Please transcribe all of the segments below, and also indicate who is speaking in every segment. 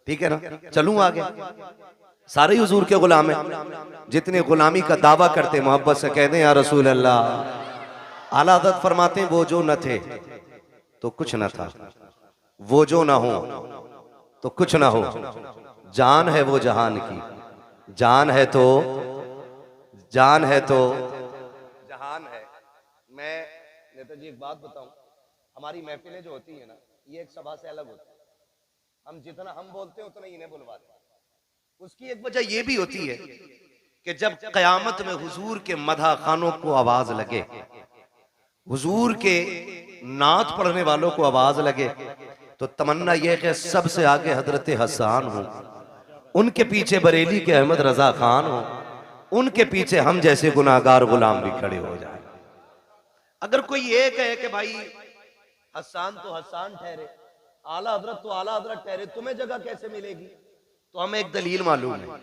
Speaker 1: ठीक है ना, चलूं आगे। सारे हुजूर के गुलाम हैं, जितने गुलामी का दावा करते मोहब्बत से कहते हैं या रसूल अल्लाह। आला हज़रत फरमाते हैं वो जो न थे तो कुछ न था, वो जो ना हो तो कुछ ना हो, जान है वो जहान की, जान है तो जहान है। मैं नेताजी एक बात बताऊं, हमारी महफिलें जो होती है ना, ये एक सभा से अलग होती है। हम जितना हम बोलते हैं उतना इन्हें बुलवाते हैं। उसकी एक वजह यह भी होती है कि जब कयामत में हुजूर के मदह खानों को आवाज लगे, हुजूर के नात पढ़ने वालों को आवाज लगे, तो तमन्ना यह कि सबसे आगे हजरत हसन हो, उनके पीछे बरेली के अहमद रजा खान हो, उनके पीछे हम जैसे गुनाहगार गुलाम भी खड़े हो जाए। अगर कोई ये कहे कि भाई हसन तो हसन ठहरे, आला हजरत तो आला हजरत ठहरे, तुम्हें जगह कैसे मिलेगी? तो हमें एक दलील मालूम है।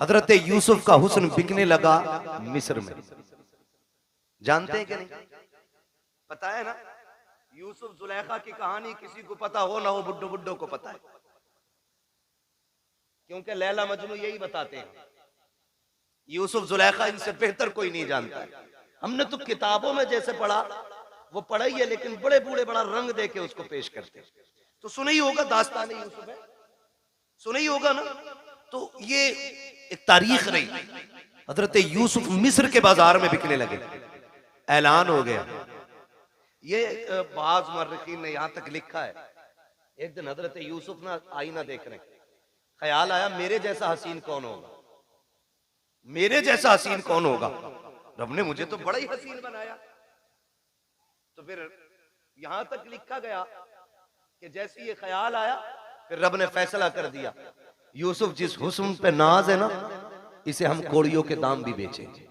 Speaker 1: हजरत यूसुफ का हुस्न बिकने लगा मिस्र में, जानते हैं कि नहीं? पता है ना, यूसुफ जुलेखा की कहानी किसी को पता हो ना हो, बुड्ढो बुड्ढो को पता है, क्योंकि लैला मजनू यही बताते हैं। यूसुफ जुलेखा इनसे बेहतर कोई नहीं जानता है। हमने तो किताबों में जैसे पढ़ा वो पढ़ा ही है, लेकिन बड़े बूढ़े बड़ा रंग देके उसको पेश करते हैं। तो सुना ही होगा दास्तान यूसुफ है, सुना ही होगा ना। तो ये एक तारीख रही। हजरत यूसुफ मिस्र के बाजार में बिकने लगे, ऐलान हो गया। ये बाज मर्रखीन ने यहां तक लिखा है, एक दिन हजरत यूसुफ ना आईना देख रहे, ख्याल आया मेरे जैसा हसीन कौन होगा, मेरे जैसा हसीन कौन होगा, रब ने मुझे तो बड़ा ही हसीन बनाया। तो फिर यहां तक लिखा गया कि जैसे ये ख्याल आया, फिर रब ने फैसला कर दिया, यूसुफ जिस हुस्न पे नाज है ना, इसे हम कोड़ियों के दाम भी बेचेंगे।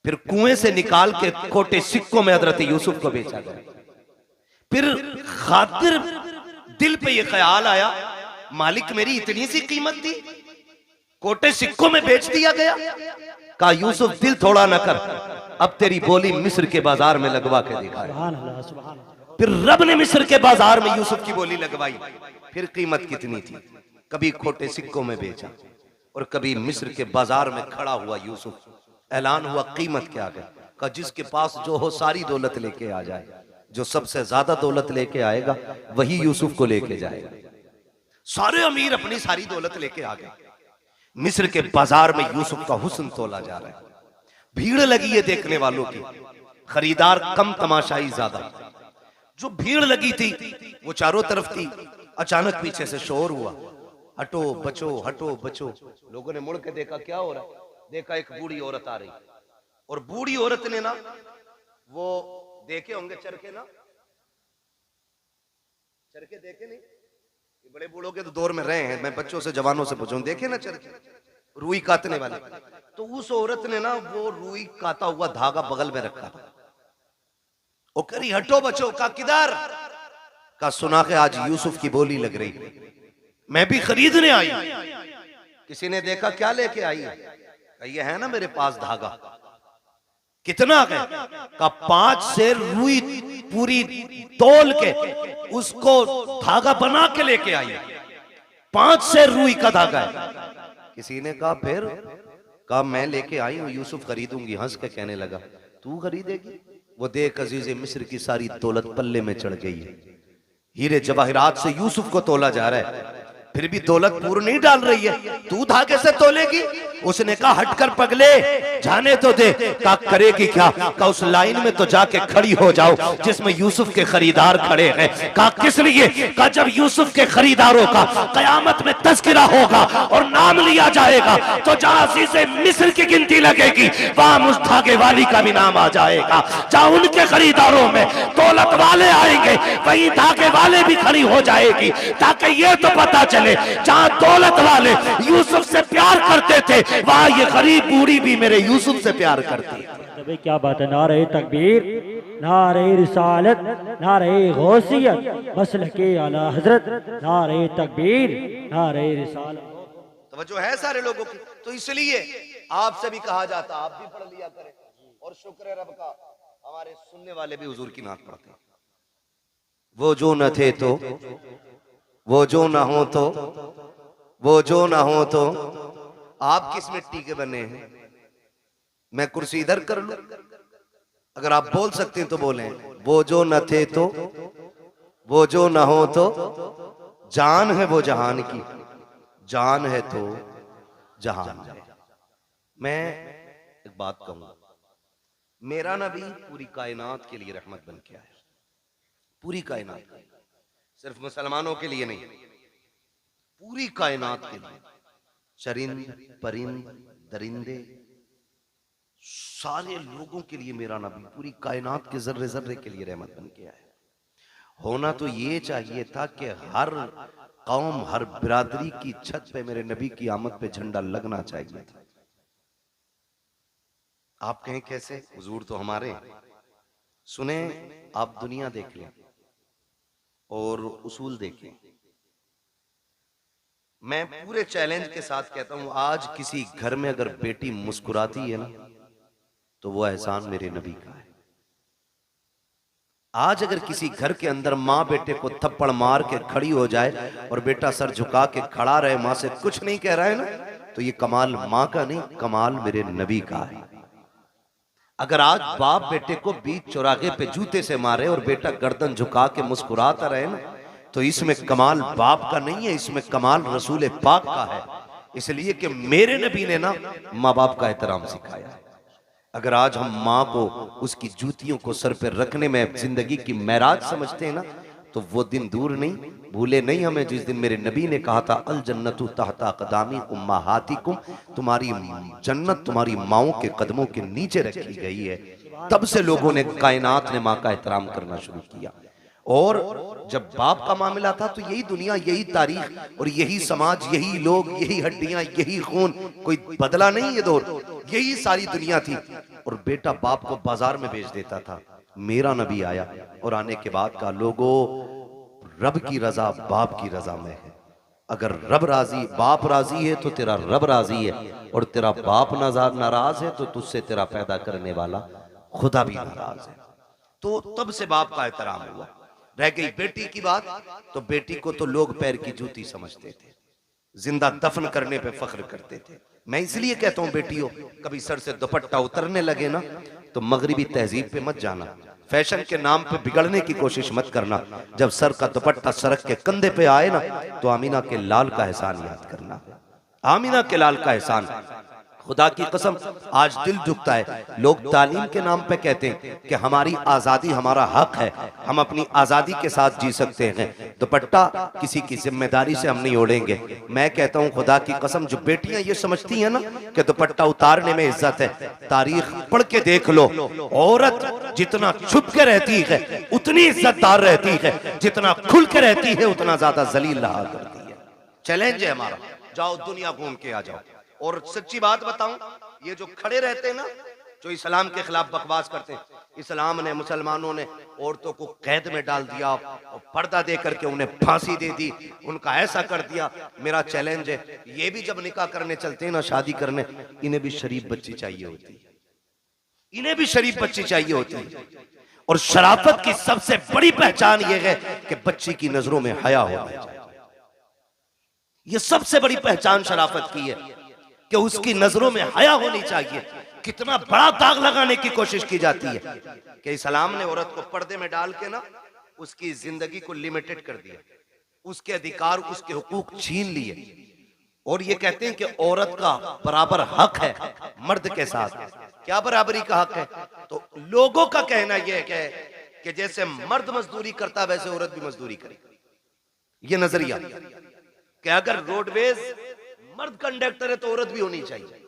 Speaker 1: फिर कुएं से निकाल के खोटे सिक्कों में हजरत यूसुफ को बेचा गया। फिर खातिर दिल पे ये ख्याल आया, मालिक मेरी इतनी सी कीमत थी, कोटे सिक्कों में बेच दिया गया। कहा यूसुफ दिल थोड़ा न कर, अब तेरी बोली मिस्र के बाजार में लगवा के दिखाया। फिर रब ने मिस्र के बाजार में यूसुफ की बोली लगवाई। फिर कीमत कितनी थी, कभी खोटे सिक्कों में बेचा और कभी मिस्र के बाजार में खड़ा हुआ यूसुफ। ऐलान हुआ कीमत क्या है, का जिसके पास जो हो सारी दौलत लेके आ जाए, जो सबसे ज्यादा दौलत लेके आएगा वही यूसुफ को लेके जाएगा। सारे अमीर अपनी सारी दौलत लेके आ गए। मिस्र के बाजार में यूसुफ का हुस्न तोला जा रहा है, भीड़ लगी है देखने वालों की, खरीदार कम तमाशाई ज्यादा। जो भीड़ लगी थी वो चारों तरफ थी। अचानक पीछे से शोर हुआ, हटो बचो हटो बचो। लोगों ने मुड़ के देखा क्या हो रहा है, देखा एक बूढ़ी औरत आ रही, और बूढ़ी औरत ने ना, वो देखे होंगे चरखे ना, चरखे देखे नहीं, ये बड़े बूढ़ों के तो दौर में रहे हैं, मैं बच्चों से जवानों से पूछूं, देखे ना चरखे, रुई काटने वाले। तो उस औरत ने ना वो रुई काटा हुआ धागा बगल में रखा था, वो करी हटो बचो। का किधर? का सुना के आज यूसुफ की बोली लग रही, मैं भी खरीदने आई। किसी ने देखा क्या लेके आई है, ये है ना मेरे पास धागा। कितना है? का 5 सेर रुई पूरी तोल के उसको धागा बना के लेके आई। 5 सेर रुई का धागा है। किसी ने कहा फिर? कहा मैं लेके आई हूं, यूसुफ खरीदूंगी। हंस के कहने लगा तू खरीदेगी? वो देख अजीज मिस्र की सारी दौलत पल्ले में चढ़ गई है, हीरे जवाहिरात से यूसुफ को तोला जा रहा है, फिर भी दौलत पूरी नहीं डाल रही है, तू धागे से तोलेगी? उसने कहा हटकर पगले जाने तो दे। का करेगी क्या? का उस लाइन में तो जाके खड़ी हो जाओ जिसमें यूसुफ के खरीदार खड़े हैं। का किस लिए? का जब यूसुफ के खरीदारों का कयामत में तस्करा होगा और नाम लिया जाएगा, तो जहां अजीज़े मिस्र की गिनती लगेगी वहां उस धागे वाली का भी नाम आ जाएगा। जहां उनके खरीदारों में दौलत वाले आएंगे वही धागे वाले भी खड़ी हो जाएगी, ताकि ये तो पता चले जहां दौलत वाले यूसुफ से प्यार करते थे वहां ये गरीब बूढ़ी भी मेरे यूसुफ से प्यार करती है।
Speaker 2: क्या बात है, नारे तकबीर, नारे रिसालत, नारे गौसियत, मसलके आला हजरत, नारे तकबीर, नारे रिसालत।
Speaker 1: तवज्जो है सारे लोगों की। तो इसलिए आपसे भी कहा जाता आप भी पढ़ लिया करें, और शुक्र है रब का हमारे सुनने वाले भी हुजूर की नात पढ़ते हैं। वो जो न थे तो वो जो ना हो तो, वो जो ना हो तो। आप किस मिट्टी के बने हैं? मैं कुर्सी इधर कर लूं? अगर आप बोल सकते हैं तो बोलें। वो जो न थे तो, वो जो ना हो तो। जान है वो जहान की, जान है तो जहान है। मैं एक बात कहूंगा, मेरा नबी पूरी कायनात के लिए रहमत बन के आया, पूरी कायनात के लिए, सिर्फ मुसलमानों के लिए नहीं, पूरी कायनात के लिए। चरिंद परिंद दरिंदे सारे लोगों के लिए मेरा नबी पूरी कायनात के जर्रे जर्रे के लिए रहमत बन के आया। होना तो ये चाहिए था कि हर कौम हर बिरादरी की छत पे मेरे नबी की आमद पे झंडा लगना चाहिए था। आप कहें कैसे? हुजूर तो हमारे। सुने, आप दुनिया देख लें और उसूल देखें। मैं पूरे चैलेंज के साथ कहता हूं, आज किसी घर में अगर बेटी मुस्कुराती है ना, तो वो एहसान मेरे नबी का है। आज अगर किसी घर के अंदर माँ बेटे को थप्पड़ मार के खड़ी हो जाए और बेटा सर झुका के खड़ा रहे, माँ से कुछ नहीं कह रहा है ना, तो ये कमाल माँ का नहीं, कमाल मेरे नबी का है। अगर आज बाप बेटे को बीच चौराहे पे जूते से मारे और बेटा गर्दन झुका के मुस्कुराता रहे ना, तो इसमें कमाल बाप का नहीं है, इसमें कमाल रसूल पाक का है। इसलिए कि मेरे नबी ने ना माँ बाप का एहतराम सिखाया है। अगर आज हम माँ को उसकी जूतियों को सर पे रखने में जिंदगी की महराज समझते हैं ना, तो वो दिन दूर नहीं, भूले नहीं हमें जिस दिन मेरे नबी ने कहा था अल जन्नतु तहता क़दामी उम्महातिकुम, तुम्हारी जन्नत तुम्हारी माओं के कदमों के नीचे रखी गई है। तब से लोगों ने, कायनात ने माँ का एहतराम करना शुरू किया। और जब बाप का मामला था तो यही दुनिया, यही तारीख और यही समाज, यही लोग, यही हड्डियां, यही खून, कोई बदला नहीं ये दौर, यही सारी दुनिया थी। और बेटा बाप को बाजार में बेच देता था। मेरा नबी आया और आने के बाद का लोगों, रब की रजा बाप की रजा में है। अगर रब राजी, बाप राजी है तो तेरा रब राजी है, और तेरा बाप नाराज है तो तुझसे तेरा पैदा करने वाला खुदा भी नाराज है। तो तब से बाप का एहतराम हुआ। रह गई बेटी की बात, तो बेटी को तो लोग पैर की जूती समझते थे, जिंदा दफन करने पे फख्र करते थे। मैं इसलिए कहता हूं बेटियों, कभी सर से दुपट्टा उतरने लगे ना, तो मगरिबी तहजीब पे मत जाना, फैशन के नाम पे बिगड़ने की कोशिश मत करना। जब सर का दुपट्टा सरक के कंधे पे आए ना, तो आमीना के लाल का एहसान याद करना, आमीना के लाल का एहसान। खुदा की कसम आज दिल दुखता है, लोग तालीम के नाम पे कहते हैं कि हमारी आजादी हमारा हक है, हम अपनी आजादी के साथ जी सकते हैं, दुपट्टा किसी की जिम्मेदारी से हम नहीं ओढ़ेंगे। मैं कहता हूं खुदा की कसम, जो बेटियां ये समझती हैं ना कि दुपट्टा उतारने में इज्जत है, तारीख पढ़ के देख लो, औरत जितना छुप के रहती है उतनी इज्जतदार रहती है, जितना खुल के रहती है उतना ज्यादा जलील रहा करती है। चैलेंज है हमारा, जाओ दुनिया घूम के आ जाओ। और सच्ची बात बताऊं, ये जो खड़े रहते हैं ना, जो इस्लाम के खिलाफ बकवास करते हैं, इस्लाम ने, मुसलमानों ने औरतों को कैद में डाल दिया और पर्दा दे करके उन्हें फांसी दे दी, उनका ऐसा कर दिया। मेरा चैलेंज है, ये भी जब निकाह करने चलते हैं ना, शादी करने, इन्हें भी शरीफ बच्ची चाहिए होती है, इन्हें भी शरीफ बच्ची चाहिए होती है। और शराफत की सबसे बड़ी पहचान यह है कि बच्ची की नजरों में हया होना चाहिए। यह सबसे बड़ी पहचान शराफत की है कि उसकी नजरों में हया होनी चाहिए। कितना बड़ा दाग लगाने की कोशिश की जाती है कि इस्लाम ने औरत को पर्दे में डाल के ना उसकी जिंदगी को लिमिटेड कर दिया, उसके अधिकार, उसके हुकूक छीन लिए, और ये कहते हैं कि औरत का बराबर हक है मर्द के साथ। क्या बराबरी का हक है? तो लोगों का कहना यह है कि जैसे मर्द मजदूरी करता वैसे औरत भी मजदूरी करे। ये नजरिया कि अगर रोडवेज मर्द कंडक्टर है तो औरत भी होनी चाहिए,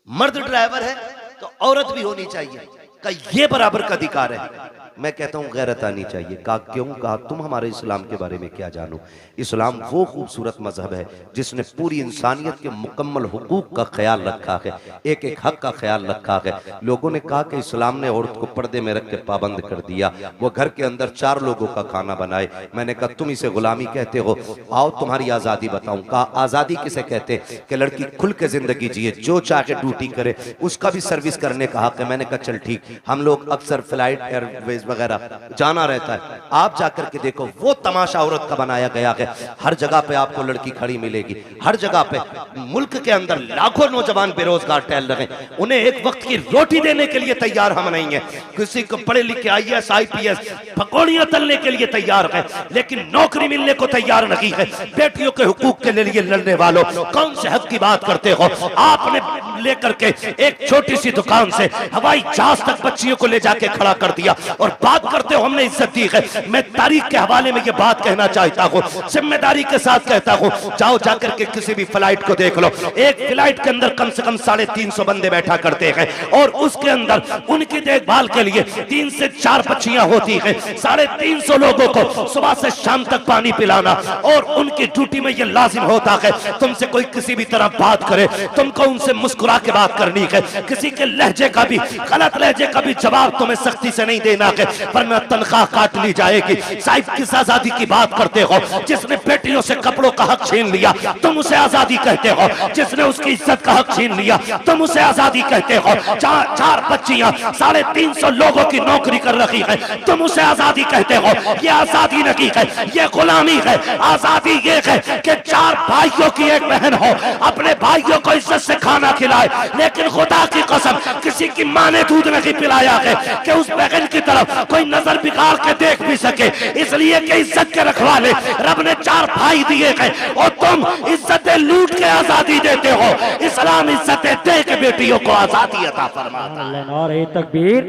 Speaker 1: मर्द ड्राइवर है तो औरत भी होनी चाहिए, का ये बराबर का अधिकार है। मैं कहता हूं गैरत आनी चाहिए। कहा क्यों? कहा तुम हमारे इस्लाम के बारे में क्या जानो। इस्लाम वो खूबसूरत मजहब है जिसने पूरी इंसानियत के मुकम्मल हुकूक का ख्याल रखा है, एक एक हक का ख्याल रखा है। लोगों ने कहा कि इस्लाम ने औरत को पर्दे में रख के पाबंद कर दिया, वो घर के अंदर 4 लोगों का खाना बनाए। मैंने कहा तुम इसे गुलामी कहते हो, आओ तुम्हारी आजादी बताऊं। कहा आजादी किसे कहते हैं? कि लड़की खुल के जिंदगी जिए, जो चाहे ड्यूटी करे, उसका भी सर्विस करने का हक है। मैंने कहा चल ठीक, हम लोग अक्सर फ्लाइट एयरवेज वगैरह जाना रहता है, आप जाकर के देखो वो तमाशा औरत का बनाया गया है। हर जगह पे आपको लड़की खड़ी मिलेगी, हर जगह पे। मुल्क के अंदर लाखों नौजवान बेरोजगार टहल रहे हैं, उन्हें एक वक्त की रोटी देने के लिए तैयार हम नहीं है। किसी को पढ़े लिखे IAS IPS पकौड़ियां तलने के लिए तैयार है, लेकिन नौकरी मिलने को तैयार नहीं है। बेटियों के हुकूक के लिए लड़ने वालों, कौन से हक की बात करते हो? आपने लेकर के एक छोटी सी दुकान से हवाई जहाज तक बच्चियों को ले जाके खड़ा कर दिया और बात करते हो हमने इज्जत दी है। मैं तारीख के हवाले में ये बात कहना चाहता हूँ, जिम्मेदारी के साथ कहता हूँ, जाओ जाकर के किसी भी फ्लाइट को देख लो, एक फ्लाइट के अंदर कम से कम 350 बंदे बैठा करते हैं और उसके अंदर उनकी देखभाल के लिए 3 से 4 बच्चियां होती हैं। 350 लोगों को सुबह से शाम तक पानी पिलाना, और उनकी ड्यूटी में ये लाजिम होता है तुमसे कोई किसी भी तरह बात करे, तुमको उनसे मुस्कुरा के बात करनी है। किसी के लहजे का भी, गलत लहजे का भी जवाब तुम्हें सख्ती से नहीं देना है, वरना तनख्वाह काट ली जाएगी। साहिब किस आजादी की बात करते हो? जिसने बेटियों से कपड़ों का हक छीन लिया तुम उसे आजादी कहते हो? जिसने उसकी इज्जत का हक छीन लिया तुम उसे आजादी कहते हो? 4 बच्चियां 350 लोगों की नौकरी कर रही है, तुम उसे आजादी कहते हो? ये आजादी नहीं है, ये गुलामी है। आजादी ये है कि 4 भाइयों की एक बहन हो, अपने भाइयों को इज्जत से खाना खिलाए, लेकिन खुदा की कसम किसी की मां ने दूध नहीं पिलाया है कि उस बहन की तरफ कोई नजर बिगाड़ के देख भी सके, इसलिए कि इज्जत के रखवाले रब ने 4 भाई दिए हैं और तुम इज्जतें लूट के आजादी देते हो। इस्लाम इज्जतें दे के बेटियों को आजादी अता फरमाता है।
Speaker 2: नारे तकबीर,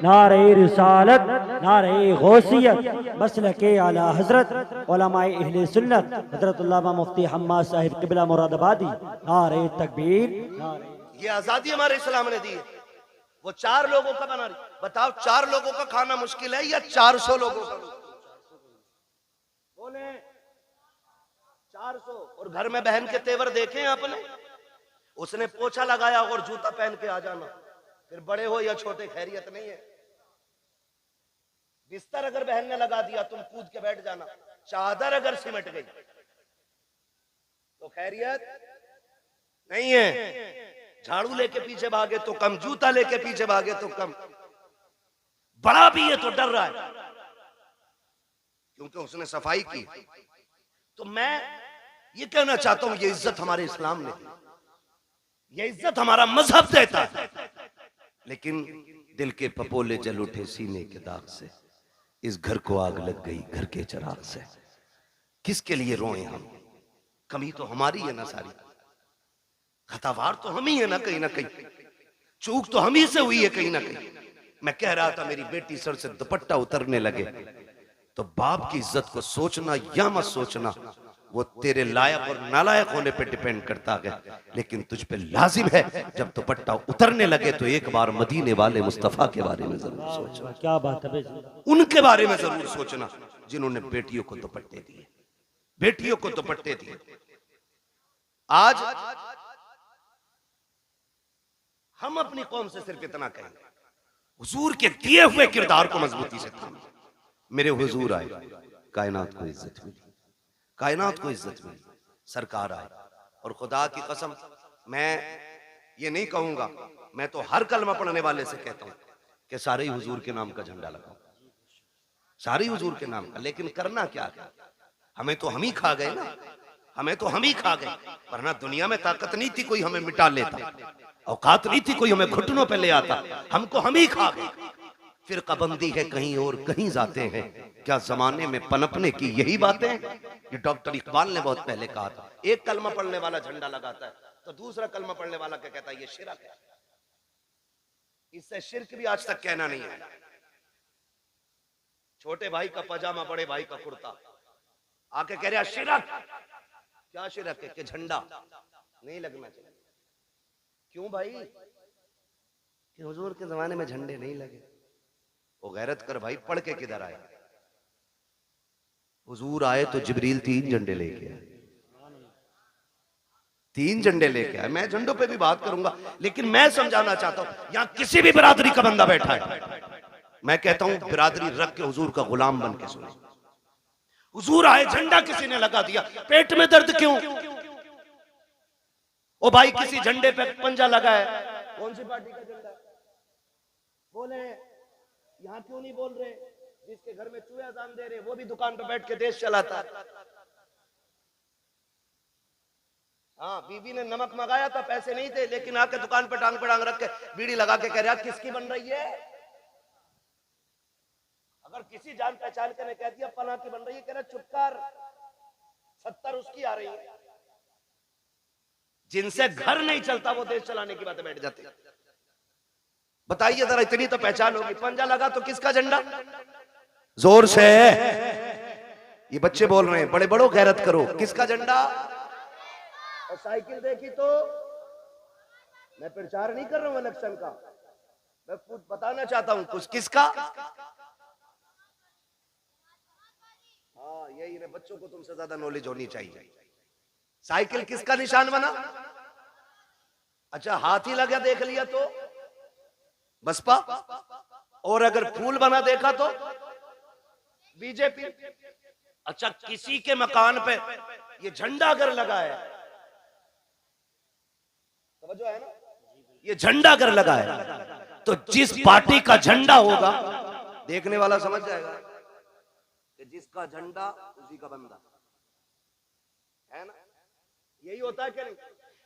Speaker 2: नारे रिसालत, नारे गौसियत, मसलके आला हजरत उलमाए अहले सुन्नत हजरत उल्लामा मुफ्ती हम्माद साहिब किबला मुरादाबादी। नारे तकबीर, नारे।
Speaker 1: ये आजादी हमारे इस्लाम ने दी है। वो 4 लोगों का बना रही, बताओ 4 लोगों का खाना मुश्किल है या 400 लोगों का? बोले 400। और घर में बहन के तेवर देखे आपने? उसने पोछा लगाया और जूता पहन के आ जाना, फिर बड़े हो या छोटे खैरियत नहीं है। बिस्तर अगर बहन ने लगा दिया तुम कूद के बैठ जाना, चादर अगर सिमट गई तो खैरियत नहीं है। झाड़ू लेके पीछे भागे तो कम, जूता लेके पीछे भागे तो कम। बड़ा भी है तो डर रहा है क्योंकि उसने सफाई की। तो मैं ये कहना चाहता हूं, ये इज्जत हमारे इस्लाम ने, ये इज्जत हमारा मजहब देता है, लेकिन दिल के पपोले जल उठे सीने के दाग से, इस घर को आग लग गई घर के चिराग से। किसके लिए रोए हम? कमी तो हमारी है ना सारी, खतावार तो हम ही है ना कहीं, चूक तो हम ही से हुई है कहीं ना कहीं। मैं कह रहा था मेरी बेटी सर से दुपट्टा उतरने लगे तो बाप की इज्जत को सोचना या मत सोचना वो तेरे लायक और नालायक होने पे डिपेंड करता है, लेकिन तुझ पे लाजिम है जब दुपट्टा उतरने लगे तो एक बार मदीने वाले मुस्तफा के बारे में जरूर सोचना।
Speaker 2: क्या बात है,
Speaker 1: उनके बारे में जरूर सोचना जिन्होंने बेटियों को दुपट्टे दिए, बेटियों को दुपट्टे दिए। आज हम अपनी कौम से सिर्फ इतना कहेंगे, हुजूर के दिए हुए किरदार को मजबूती से थामे। मेरे हुजूर आए, कायनात को इज्जत मिली, कायनात को इज्जत मिली, सरकार आए। और खुदा की कसम मैं ये नहीं कहूंगा, मैं तो हर कलमा पढ़ने वाले से कहता हूं कि सारे ही हुजूर के नाम का झंडा लगाओ, सारे ही हुजूर के नाम का। लेकिन करना क्या है? हमें तो हम ही खा गए ना, हमें तो हम ही खा गए, वरना दुनिया में ताकत नहीं थी कोई हमें मिटा लेता, औकात नहीं थी कोई हमें घुटनों पे ले आता, हमको हम ही खा गए। फिर कबंदी है कहीं और कहीं जाते हैं, क्या जमाने में पनपने की यही बातें? ये डॉक्टर इकबाल ने बहुत पहले कहा था, एक कलमा पढ़ने वाला झंडा लगाता है तो दूसरा कलमा पढ़ने वाला क्या कहता है? ये शिरक है। इससे शिरक भी आज तक कहना नहीं है। छोटे भाई का पजामा, बड़े भाई का कुर्ता, आके कह रहा शिरक। क्या शिरक है? कि झंडा नहीं लगना चाहिए। क्यों भाई? कि हुजूर के जमाने में झंडे नहीं लगे। वो गैरत कर भाई, पढ़ के किधर आए? हुजूर आए तो जिब्रील 3 झंडे लेके आए, 3 झंडे लेके आए। मैं झंडों पे भी बात करूंगा, लेकिन मैं समझाना चाहता हूं यहां किसी भी बिरादरी का बंदा बैठा है, मैं कहता हूं बिरादरी रख के हुजूर का गुलाम बन के सुने। हुजूर आए, झंडा किसी ने लगा दिया, पेट में दर्द क्यों? ओ भाई किसी झंडे पे पंजा लगा है, कौन सी पार्टी का झंडा? बोले यहाँ क्यों नहीं बोल रहे? जिसके घर में चूहे अजान दे रहे वो भी दुकान पे बैठ के देश चलाता है। हाँ, बीवी ने नमक मंगाया था, पैसे नहीं थे, लेकिन आके दुकान पे टांग रख के बीड़ी लगा के कह रहा किसकी बन रही है? अगर किसी जान पहचान के ने कह दिया फलां की बन रही है, कह रहा चुप कर, 70 उसकी आ रही है। जिनसे घर नहीं चलता वो देश चलाने की बातें बैठ जाते। बताइए जरा, इतनी तो पहचान होगी। पंजा लगा तो किसका झंडा? जोर से, ये बच्चे बोल रहे हैं, बड़े बड़ो गैरत करो, किसका झंडा? और साइकिल देखी तो, मैं प्रचार नहीं कर रहा हूं इलेक्शन का, मैं खुद बताना चाहता हूं कुछ। किसका? हाँ, यही है, बच्चों को तुमसे ज्यादा नॉलेज होनी चाहिए। साइकिल किसका निशान बना? अच्छा, हाथी लगा देख लिया तो बसपा, और अगर फूल बना देखा तो बीजेपी। अच्छा, किसी के मकान पे ये झंडा अगर लगा है, समझो है ना, ये झंडा अगर लगा है तो जिस पार्टी का झंडा होगा देखने वाला समझ जाएगा कि जिसका झंडा उसी का बंदा है ना। यही होता है क्या नहीं?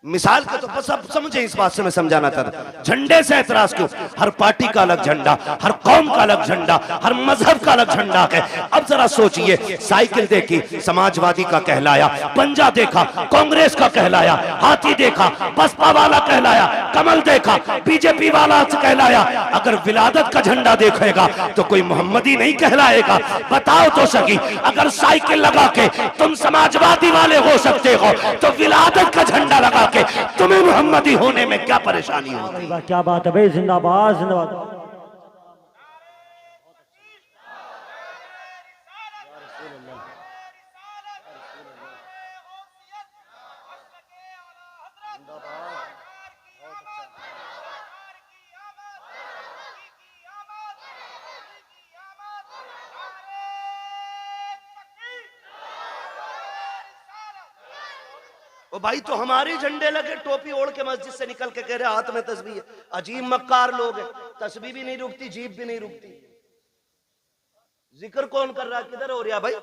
Speaker 1: मिसाल के तो बस अब समझे, इस बात से मैं समझाना चाहता। झंडे से एतराज क्यों? हर पार्टी का अलग झंडा, हर कौम का अलग झंडा, हर मजहब का अलग झंडा है। अब जरा सोचिए, साइकिल देखी समाजवादी का कहलाया, पंजा देखा कांग्रेस का कहलाया, हाथी देखा बसपा वाला कहलाया, कमल देखा बीजेपी वाला कहलाया। अगर विलादत का झंडा देखेगा तो कोई मोहम्मदी नहीं कहलाएगा। बताओ तो सकी, अगर साइकिल लगा के तुम समाजवादी वाले हो सकते हो तो विलादत का झंडा लगा के तुम्हें मोहम्मदी होने में क्या परेशानी होती है?
Speaker 2: क्या बात है भाई, जिंदाबाद जिंदाबाद।
Speaker 1: ओ भाई, तो हमारे झंडे लगे, टोपी ओढ़ के मस्जिद से निकल के कह रहे हाथ में तस्बीह है। अजीब मक्कार लोग हैं, तस्बीह भी नहीं रुकती, जीभ भी नहीं रुकती। जिक्र कौन कर रहा है, किधर हो रहा भाई?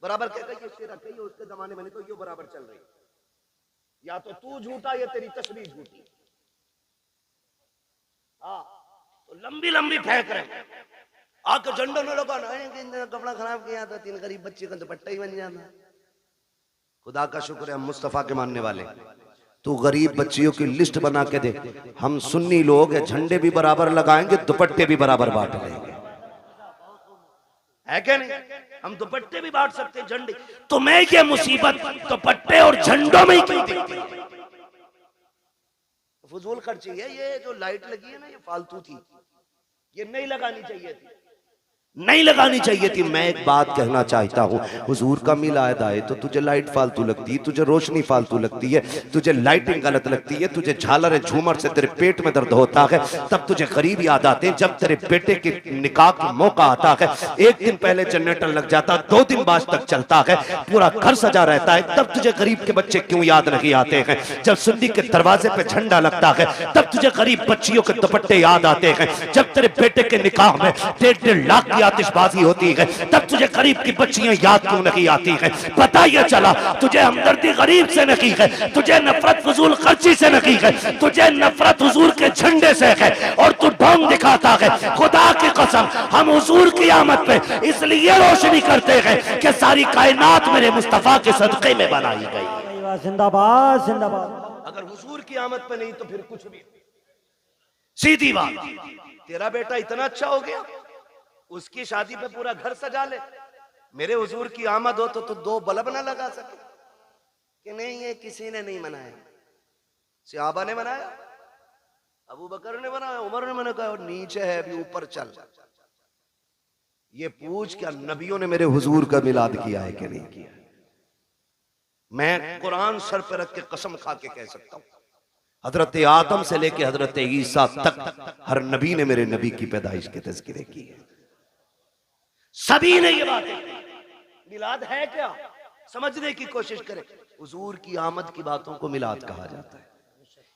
Speaker 1: बराबर कहता है कहिए, उसके जमाने में नहीं तो ये बराबर चल रही। या तो तू झूठा या तेरी तस्बीह झूठी। हाँ, तो लंबी लंबी फेंक रहे, आके झंडों में लोग कपड़ा खराब किया था, 3 गरीब बच्चे का दुपट्टा ही बन जाता। खुदा का शुक्र है हम मुस्तफा के मानने वाले। तू गरीब बच्चियों की लिस्ट बना के दे, हम सुन्नी लोग हैं, झंडे भी बराबर लगाएंगे, दुपट्टे भी बराबर बांट लेंगे, है क्या नहीं? हम दुपट्टे भी बांट सकते हैं, झंडे। तुम्हें ये मुसीबत दुपट्टे और झंडों में ही क्यों दिखती? फजूल खर्ची है। ये जो लाइट लगी है ना, ये फालतू थी, ये नहीं लगानी चाहिए थी, नहीं लगानी चाहिए थी। मैं एक बात कहना चाहता हूँ, हुजूर का मिलाद आए तो तुझे लाइट फालतू लगती है, तुझे रोशनी फालतू लगती है, तुझे लाइटिंग गलत लगती है, तुझे झालर झूमर से तेरे पेट में दर्द होता है, तब तुझे गरीब याद आते हैं। जब तेरे बेटे के निकाह का मौका आता है, एक दिन पहले जनरेटर लग जाता, 2 दिन बाद तक चलता है, पूरा घर सजा रहता है, तब तुझे गरीब के बच्चे क्यों याद नहीं आते हैं? जब सुन्नी के दरवाजे पे झंडा लगता है, तब तुझे गरीब बच्चियों के दुपट्टे याद आते हैं। जब तेरे बेटे के निकाह में 1.5 लाख की आतिशबाजी होती है, तब तुझे गरीब की बच्चियां याद क्यों नहीं आती हैं? पता ये चला तुझे हमदर्दी गरीब से नहीं है, तुझे नफरत फजूल खर्ची से नहीं है, तुझे नफरत हुजूर के झंडे से है, और तू ढोंग दिखाता है। खुदा की कसम, हम हुजूर की आमद पे इसलिए रोशनी करते हैं कि सारी कायनात मेरे मुस्तफा के सदक़े में बनाई गई।
Speaker 2: जिंदाबाद जिंदाबाद।
Speaker 1: अगर हुजूर की आमद पे नहीं तो फिर कुछ भी। सीधी बात, तेरा बेटा इतना अच्छा हो गया, उसकी शादी पे पूरा घर सजा ले, मेरे हुजूर की आमद हो तो 2 बल्ब ना लगा सके कि नहीं ये किसी ने नहीं मनाया? सहाबा ने मनाया, अबू बकर ने मनाया, उमर ने मनाया, और नीचे है अभी ऊपर चल। ये पूछ क्या नबियों ने मेरे हुजूर का मिलाद किया है कि नहीं किया? मैं कुरान सर पे रख के कसम खा के कह सकता हूं, हजरत आदम से लेके हजरत ईसा तक हर नबी ने मेरे नबी की पैदाइश के तज़किरे की है। सभी ने ये बात मिलाद है क्या समझने की कोशिश करें। हुजूर की आमद की बातों को मिलाद कहा जाता है।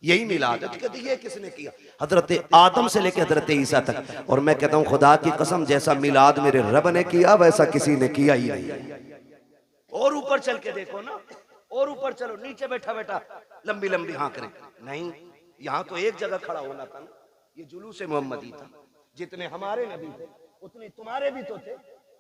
Speaker 1: यही मिलाद है। तो कहते ये किसने किया? हजरत आदम से लेकर हजरत ईसा तक। और मैं कहता हूं खुदा की कसम, जैसा मिलाद मेरे रब ने किया वैसा किसी ने किया ही नहीं। और ऊपर चल के देखो ना, और ऊपर चलो, नीचे बैठा बैठा लंबी लंबी हाँ करे नहीं, यहाँ तो एक जगह खड़ा होना था ना। ये जुलूस मोहम्मदी था। जितने हमारे नबी थे उतने तुम्हारे भी तो थे।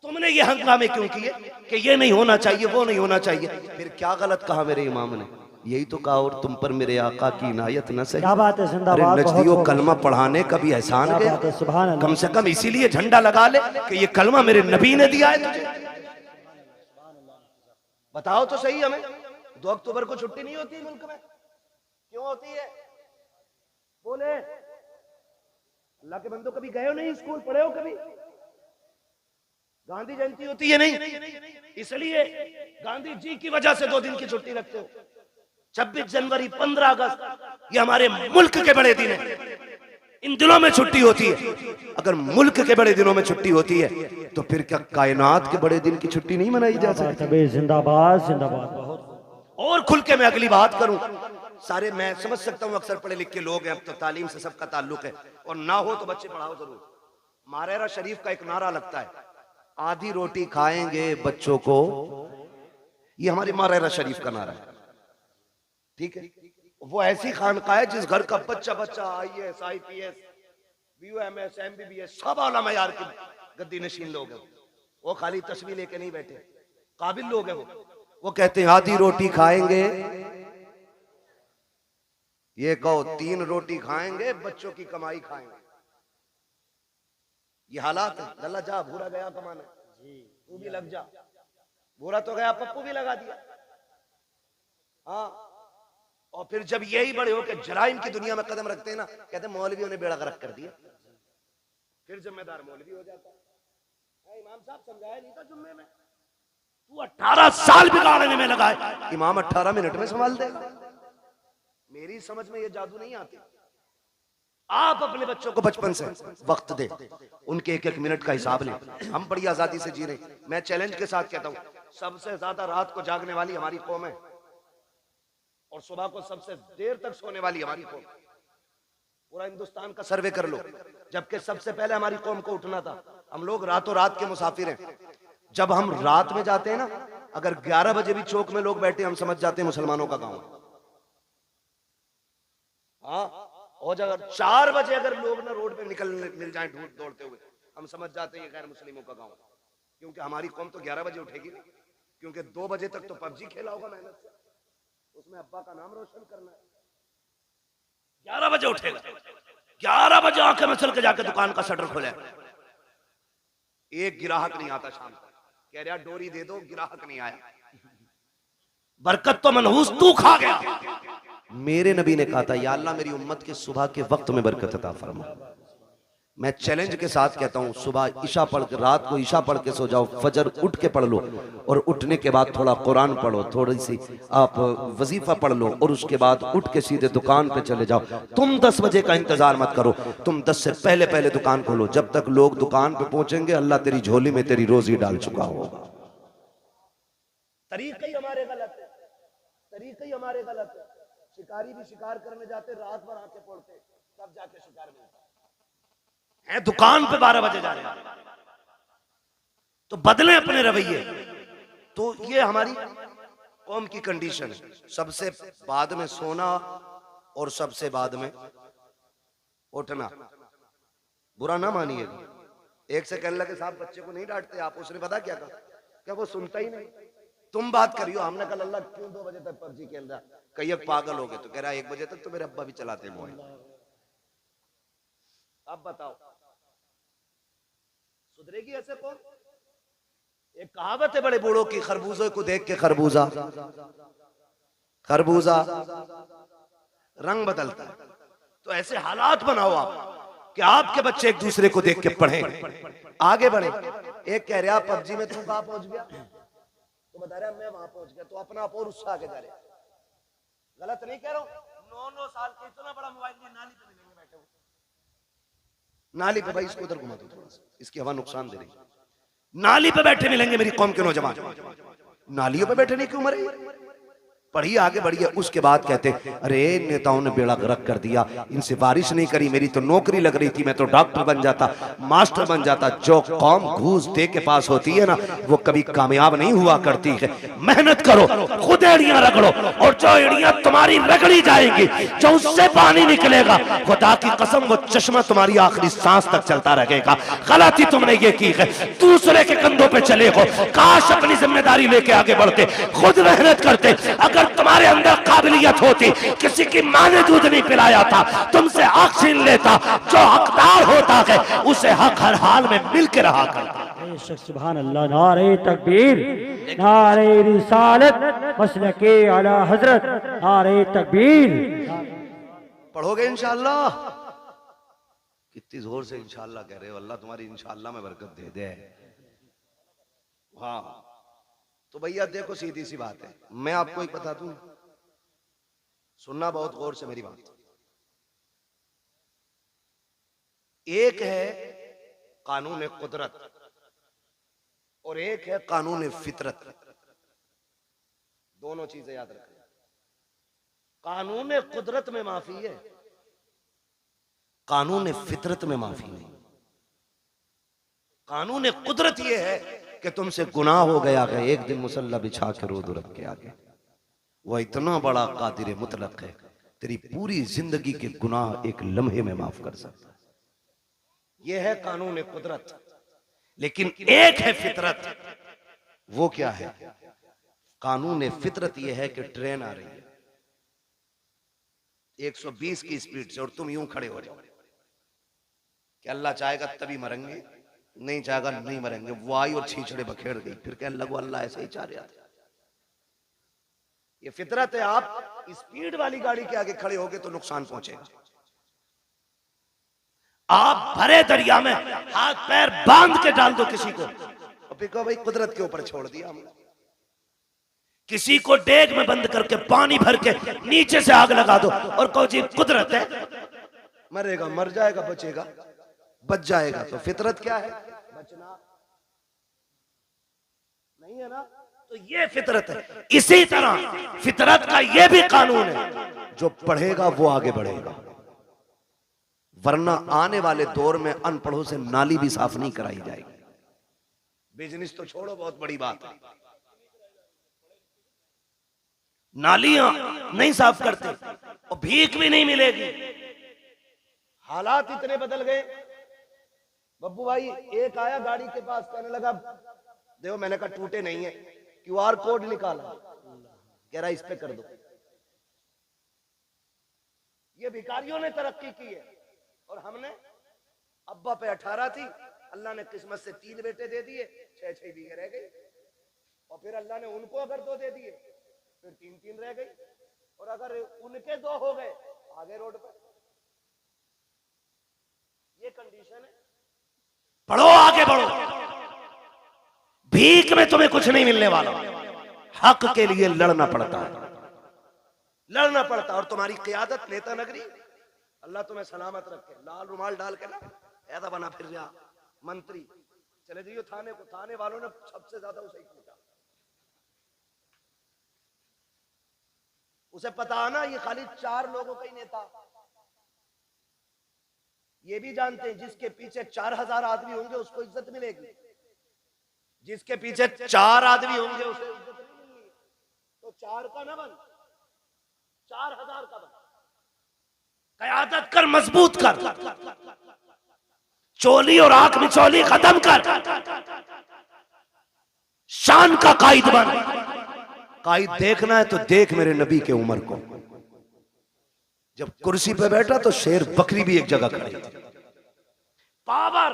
Speaker 1: तुमने ये हंगामे क्यों किए कि ये नहीं होना चाहिए, वो नहीं होना चाहिए? फिर क्या गलत कहा मेरे इमाम ने? यही तो कहा, और तुम पर मेरे आका की इनायत न सही।
Speaker 2: क्या बात है, जिंदाबाद।
Speaker 1: अरे नजदियों कलमा पढ़ाने का भी एहसान गया, कम से कम इसीलिए झंडा लगा ले कि ये कलमा मेरे नबी ने दिया है तुझे। बताओ तो सही हमें, 2 अक्टूबर को छुट्टी नहीं होती मुल्क में? क्यों होती है? बोले अल्लाह के बंदो, कभी गए हो नहीं स्कूल, पढ़े हो कभी? गांधी जयंती होती है नहीं, इसलिए गांधी जी की वजह से 2 दिन की छुट्टी रखते हो। 26 जनवरी, 15 अगस्त ये हमारे मुल्क के बड़े दिन है, इन दिनों में छुट्टी होती है। अगर मुल्क के बड़े दिनों में छुट्टी होती है तो फिर क्या कायनात के बड़े दिन की छुट्टी नहीं मनाई जा सकती?
Speaker 2: जिंदाबाद जिंदाबाद। बहुत
Speaker 1: और खुल के मैं अगली बात करूं। सारे मैं समझ सकता हूं अक्सर पढ़े लिखे लोग हैं, अब तो तालीम से सबका ताल्लुक है, और ना हो तो बच्चे पढ़ाओ जरूर। मारेरा शरीफ का एक नारा लगता है, आधी रोटी खाएंगे बच्चों को, ये हमारी मारेरा शरीफ का नारा है। ठीक है, वो ऐसी खानका है जिस घर का बच्चा बच्चा IAS IPS BUMS MBBS सब आला मयार के गद्दी नशीन लोग हैं। वो खाली तस्वीर लेके नहीं बैठे, काबिल लोग हैं वो कहते हैं आधी रोटी खाएंगे, ये कहो 3 रोटी खाएंगे, बच्चों की कमाई खाएंगे। ये हालात है। लल्ला जा, भूरा गया कमाने, तू भी लग जा। भूरा तो गया, पप्पू भी लगा दिया। हाँ, और फिर जब यही बड़े होकर जराइम की दुनिया में कदम रखते हैं ना, कहते हैं मौलवियों ने बेड़ा गर्क कर दिया। फिर जिम्मेदार मौलवी हो जाता है। इमाम साहब समझाया नहीं था जुम्मे में? तू 18 साल बिगाड़ने में लगा है, इमाम 18 मिनट में संभाल देगा। मेरी समझ में ये जादू नहीं आती। आप अपने बच्चों को बचपन से वक्त दे, उनके 1-1 मिनट का हिसाब लें। हम बड़ी आजादी से जी रहे। मैं चैलेंज के साथ कहता हूं, सबसे ज्यादा रात को जागने वाली हमारी कौम है, और सुबह को सबसे देर तक सोने वाली हमारी कौम। पूरा हिंदुस्तान का सर्वे कर लो, जबकि सबसे पहले हमारी कौम को उठना था। हम लोग रातों रात के मुसाफिर हैं। जब हम रात में जाते हैं ना, अगर 11 बजे भी चौक में लोग बैठे, हम समझ जाते हैं मुसलमानों का गांव। हाँ, और अगर 4 बजे अगर लोग ना रोड पे निकल मिल जाए दौड़ते हुए, हम समझ जाते हैं ये गैर मुस्लिमों का गांव। क्योंकि हमारी कौम तो 11 बजे उठेगी ना, क्योंकि 2 बजे तक तो पबजी खेला होगा मेहनत से, उसमें अब्बा का नाम रोशन करना है। 11 बजे उठेगा, 11 बजे आके मसल के जाके दुकान का शटर खोले। एक गिराहक नहीं आता शाम को, कह रहा डोरी दे दो, गिराहक नहीं आया। बरकत तो मनहूस तू खा गया। मेरे नबी ने कहा था, या अल्लाह मेरी उम्मत के सुबह के वक्त में बरकत अता फरमा। मैं चैलेंज के साथ कहता हूं, सुबह ईशा पढ़ के, रात को ईशा पढ़ के सो जाओ, फजर उठ के पढ़ लो, और उठने के बाद थोड़ा कुरान पढ़ो, थोड़ी सी आप वजीफा पढ़ लो, और उसके बाद उठ के सीधे दुकान पे चले जाओ। तुम 10 बजे का इंतजार मत करो, तुम 10 से पहले पहले दुकान खोलो। जब तक लोग दुकान पे पहुंचेंगे, अल्लाह तेरी झोली में तेरी रोजी डाल चुका होगा। तरीका ही हमारे गलत है, तरीका ही हमारे गलत है। शिकारी भी शिकार करने जाते, रात भर आके पड़ते, तब जाके शिकार मिलता है। दुकान पे 12 बजे जा रहे हैं, तो बदले अपने रवैये। तो ये हमारी कौम की कंडीशन है। सबसे बाद में सोना और सबसे बाद में उठना। बुरा ना मानिएगा। एक से कहने लगे साहब बच्चे को नहीं डांटते आप, उसने पता क्या कहा? क्या वो सुनता ही नहीं। तुम बात करियो, हमने कहा अल्लाह क्यों 2 बजे तक पबजी खेल रहा? कहीं पागल हो गए? तो कह रहा 1 बजे तक तो मेरे अब्बा भी चलाते हैं मोबाइल। अब बताओ सुधरेगी ऐसे कौन? एक कहावत है बड़े बूढ़ों की, खरबूजे को देख के खरबूजा खरबूजा रंग बदलता है। तो ऐसे हालात बनाओ आप कि आपके बच्चे एक दूसरे को देख के पढ़ें, आगे बढ़े। एक कह रहा पबजी में तू कहां पहुंच गया, तो बता रहा मैं वहां पहुंच गया, तो अपना आप और उससे आगे जा रहे। गलत नहीं कह रहा हूं। 9-9 साल के इतना बड़ा मोबाइल लिए नाली पे मिलेंगे बैठे हुए, नाली पे। भाई इसको उधर घुमा दो थोड़ा सा, इसकी हवा नुकसान दे रही। नाली पे बैठे मिलेंगे मेरी कौम के नौजवान। नालियों पे बैठने की उम्र है, पढ़िए, आगे बढ़िए। उसके बाद कहते अरे नेताओं ने बेड़ा गर्क कर दिया, इनसे बारिश नहीं करी, मेरी तो नौकरी लग रही थी, मैं तो डॉक्टर बन जाता, मास्टर बन जाता। जो कौम घूस दे के पास होती है ना, वो कभी कामयाब नहीं हुआ करती है। मेहनत करो, खुद एड़ियां रगड़ो, और जो एड़ियां तुम्हारी रगड़ी जाएंगी, जो उससे पानी निकलेगा, खुदा की कसम वो चश्मा तुम्हारी आखिरी सांस तक चलता रहेगा। गलती तुमने ये की है, दूसरे के कंधों पे चले हो। काश अपनी जिम्मेदारी लेके आगे बढ़ते, खुद मेहनत करते। अगर तुम्हारे अंदर काबिलियत होती, किसी की मां ने दूध नहीं पिलाया था, तुमसे हक छीन लेता। जो हकदार होता है उसे हक हर हाल में मिल के रहा करता।
Speaker 2: सुभान अल्लाह। नारे तकबीर, नारे रिसालत, मसलके आला हजरत, नारे तकबीर।
Speaker 1: पढ़ोगे इंशाअल्लाह? कितनी जोर से इंशाअल्लाह कह रहे हो। अल्लाह तुम्हारी इंशाअल्लाह में बरकत दे दे। हाँ तो भैया देखो, सीधी सी बात है, मैं आपको एक बता दूं, सुनना बहुत गौर से मेरी बात। एक है कानून कुदरत और एक है कानून फितरत। दोनों चीजें याद रखें। कानून कुदरत में माफी है, कानून फितरत में माफी नहीं। कानून कुदरत यह है कि तुमसे गुनाह हो गया है, एक दिन मुसल्ला बिछा के रो दो रब के आगे। वह इतना बड़ा कादिर मुतलक है, तेरी पूरी जिंदगी के गुनाह एक लम्हे में माफ कर सकता है। यह है कानून कुदरत। लेकिन एक है फितरत। वो क्या है? कानून फितरत यह है कि ट्रेन आ रही है 120 की स्पीड से और तुम यूं खड़े हो जाओ कि अल्लाह चाहेगा तभी मरेंगे, नहीं चाहेगा नहीं मरेंगे। वो आई और छीछड़े बखेड़ गई, फिर कहने लगो अल्लाह ऐसे ही चाह रहा था। ये फितरत है। आप स्पीड वाली गाड़ी के आगे खड़े होगे तो नुकसान पहुंचेगा। आप भरे दरिया में हाथ पैर बांध के डाल दो किसी को, और कहो भाई कुदरत के ऊपर छोड़ दिया हमने। किसी को डेग में बंद करके पानी भर के नीचे से आग लगा दो और कहो जी कुदरत है, मरेगा मर जाएगा, बचेगा बच जाएगा। तो फितरत क्या है? बचना नहीं है ना, तो ये फितरत है। इसी तरह फितरत का ये भी कानून है, जो पढ़ेगा वो आगे बढ़ेगा, वरना आने वाले दौर में अनपढ़ों से नाली भी साफ नहीं कराई जाएगी। बिजनेस तो छोड़ो, बहुत बड़ी बात है, नालियां नहीं साफ करते और भीख भी नहीं मिलेगी। हालात इतने बदल गए। बब्बू भाई एक आया गाड़ी के पास, कहने लगा देखो, मैंने कहा टूटे नहीं है, QR कोड निकाला, कह रहा इस पे कर दो। ये भिखारियों ने तरक्की की है और हमने, अब्बा पे 18 थी, अल्लाह ने किस्मत से 3 बेटे दे दिए, 6 बीघे रह गई। और फिर अल्लाह ने उनको अगर 2 दे दिए, फिर 3 रह गई। और अगर उनके 2 हो गए, आगे रोड पे। ये कंडीशन है। पढ़ो, आगे बढ़ो। भीख में तुम्हें कुछ नहीं मिलने वाला, हक के लिए लड़ना पड़ता है, लड़ना पड़ता है। और तुम्हारी क़ियादत नेता नगरी, अल्लाह तुम्हें सलामत रखे, लाल रुमाल डाल के ना ऐसा बना फिर रहा मंत्री, चले जाइए थाने को, थाने वालों ने सबसे ज्यादा उसे ही कूटा। उसे पता ना ये खाली 4 लोगों का ही नेता। ये भी जानते हैं जिसके पीछे 4000 आदमी होंगे उसको इज्जत मिलेगी, जिसके पीछे 4 आदमी होंगे उसे इज्जत नहीं मिलेगी। तो 4 का ना बन, 4000 का बन। क़यादत कर, मजबूत कर, चोली और आंख में चोली खत्म कर, शान का कायद बन। कायद देखना है तो देख मेरे नबी के उमर को, जब कुर्सी पे बैठा तो शेर बकरी भी एक जगह खड़ी थी। पावर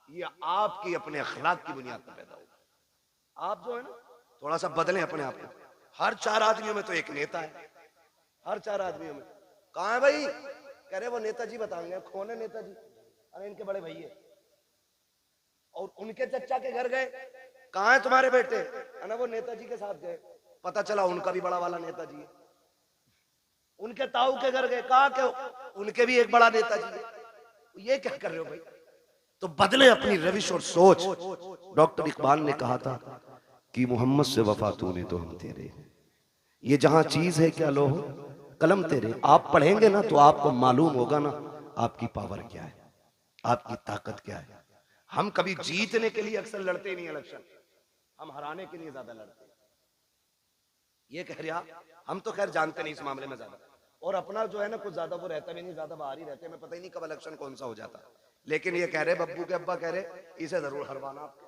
Speaker 1: ये आपकी अपने अखलाक की बुनियाद पर पैदा होगा। आप जो है ना थोड़ा सा बदलें अपने आप को। हर 4 आदमियों में तो एक नेता है, हर 4 आदमियों में। कहाँ है भाई? कह रहे वो नेताजी बताएंगे। कौन है नेताजी? अरे इनके बड़े भैया। और उनके चचा के घर गए, कहाँ है तुम्हारे बेटे? अरे वो नेताजी के साथ गए, पता चला उनका भी बड़ा वाला नेताजी है। उनके ताऊ के घर गए, कहा के उनके भी एक बड़ा नेताजी है। ये क्या कर रहे हो भाई? तो बदले अपनी रविश और सोच। डॉक्टर इकबाल ने कहा था कि मोहम्मद से वफा तूने तो हम तेरे, ये जहां चीज है क्या लो कलम तेरे, आप पढ़ेंगे ना तो आपको मालूम होगा ना आपकी पावर क्या है, आपकी ताकत क्या है। हम कभी जीतने के लिए अक्सर लड़ते नहीं इलेक्शन, हम हराने के लिए ज्यादा लड़ते हैं। ये कह रहा हम तो खैर जानते नहीं इस मामले में ज्यादा, और अपना जो है ना कुछ ज्यादा वो रहता भी नहीं, ज्यादा बाहर ही रहते हैं, मैं पता ही नहीं कब इलेक्शन कौन सा हो जाता। लेकिन ये कह रहे बब्बू के अब्बा कह रहे इसे जरूर हरवाना आपको।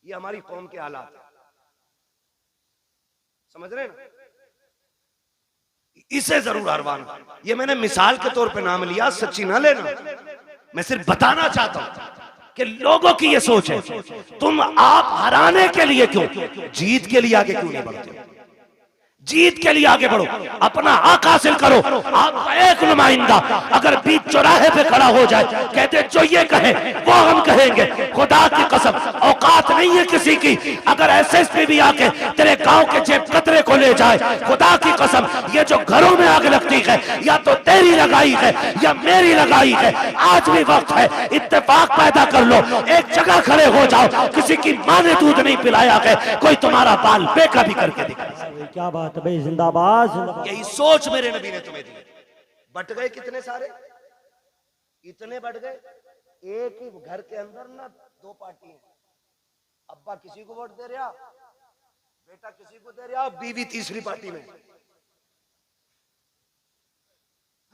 Speaker 1: ये हमारी कौम के हालात है, समझ रहे हैं, इसे जरूर हरवाना। ये मैंने मिसाल के तौर पे नाम लिया, सच्ची ना लेना, मैं सिर्फ बताना चाहता हूं कि लोगों की ये सोच है तुम आप हराने के लिए क्यों, जीत के लिए आगे क्यों नहीं बढ़ते। जीत के लिए आगे बढ़ो, अपना हक हासिल करो। आपका एक नुमाइंदा अगर बीच चौराहे पे खड़ा हो जाए, कहते जो ये कहे वो हम कहेंगे, खुदा की कसम औकात नहीं है किसी की। अगर एसएसपी भी आके तेरे गांव के जेब कतरे को ले जाए, खुदा की कसम ये जो घरों में आग लगती है या तो तेरी लगाई है या मेरी लगाई है, आज भी वक्त है इत्तेफाक पैदा कर लो, एक जगह खड़े हो जाओ। किसी की माँ ने दूध नहीं पिलाया है, कोई तुम्हारा बाल बेका भी करके दिखाए।
Speaker 2: क्या बात है भाई, जिंदाबाद जिंदाबाद।
Speaker 1: यही सोच मेरे नबी ने तुम्हें दी। बट गए कितने सारे, इतने बढ़ गए, एक ही घर के अंदर ना दो पार्टी हैं, अब्बा किसी को वोट दे रहा, बेटा किसी को दे रहा, बीवी तीसरी पार्टी में।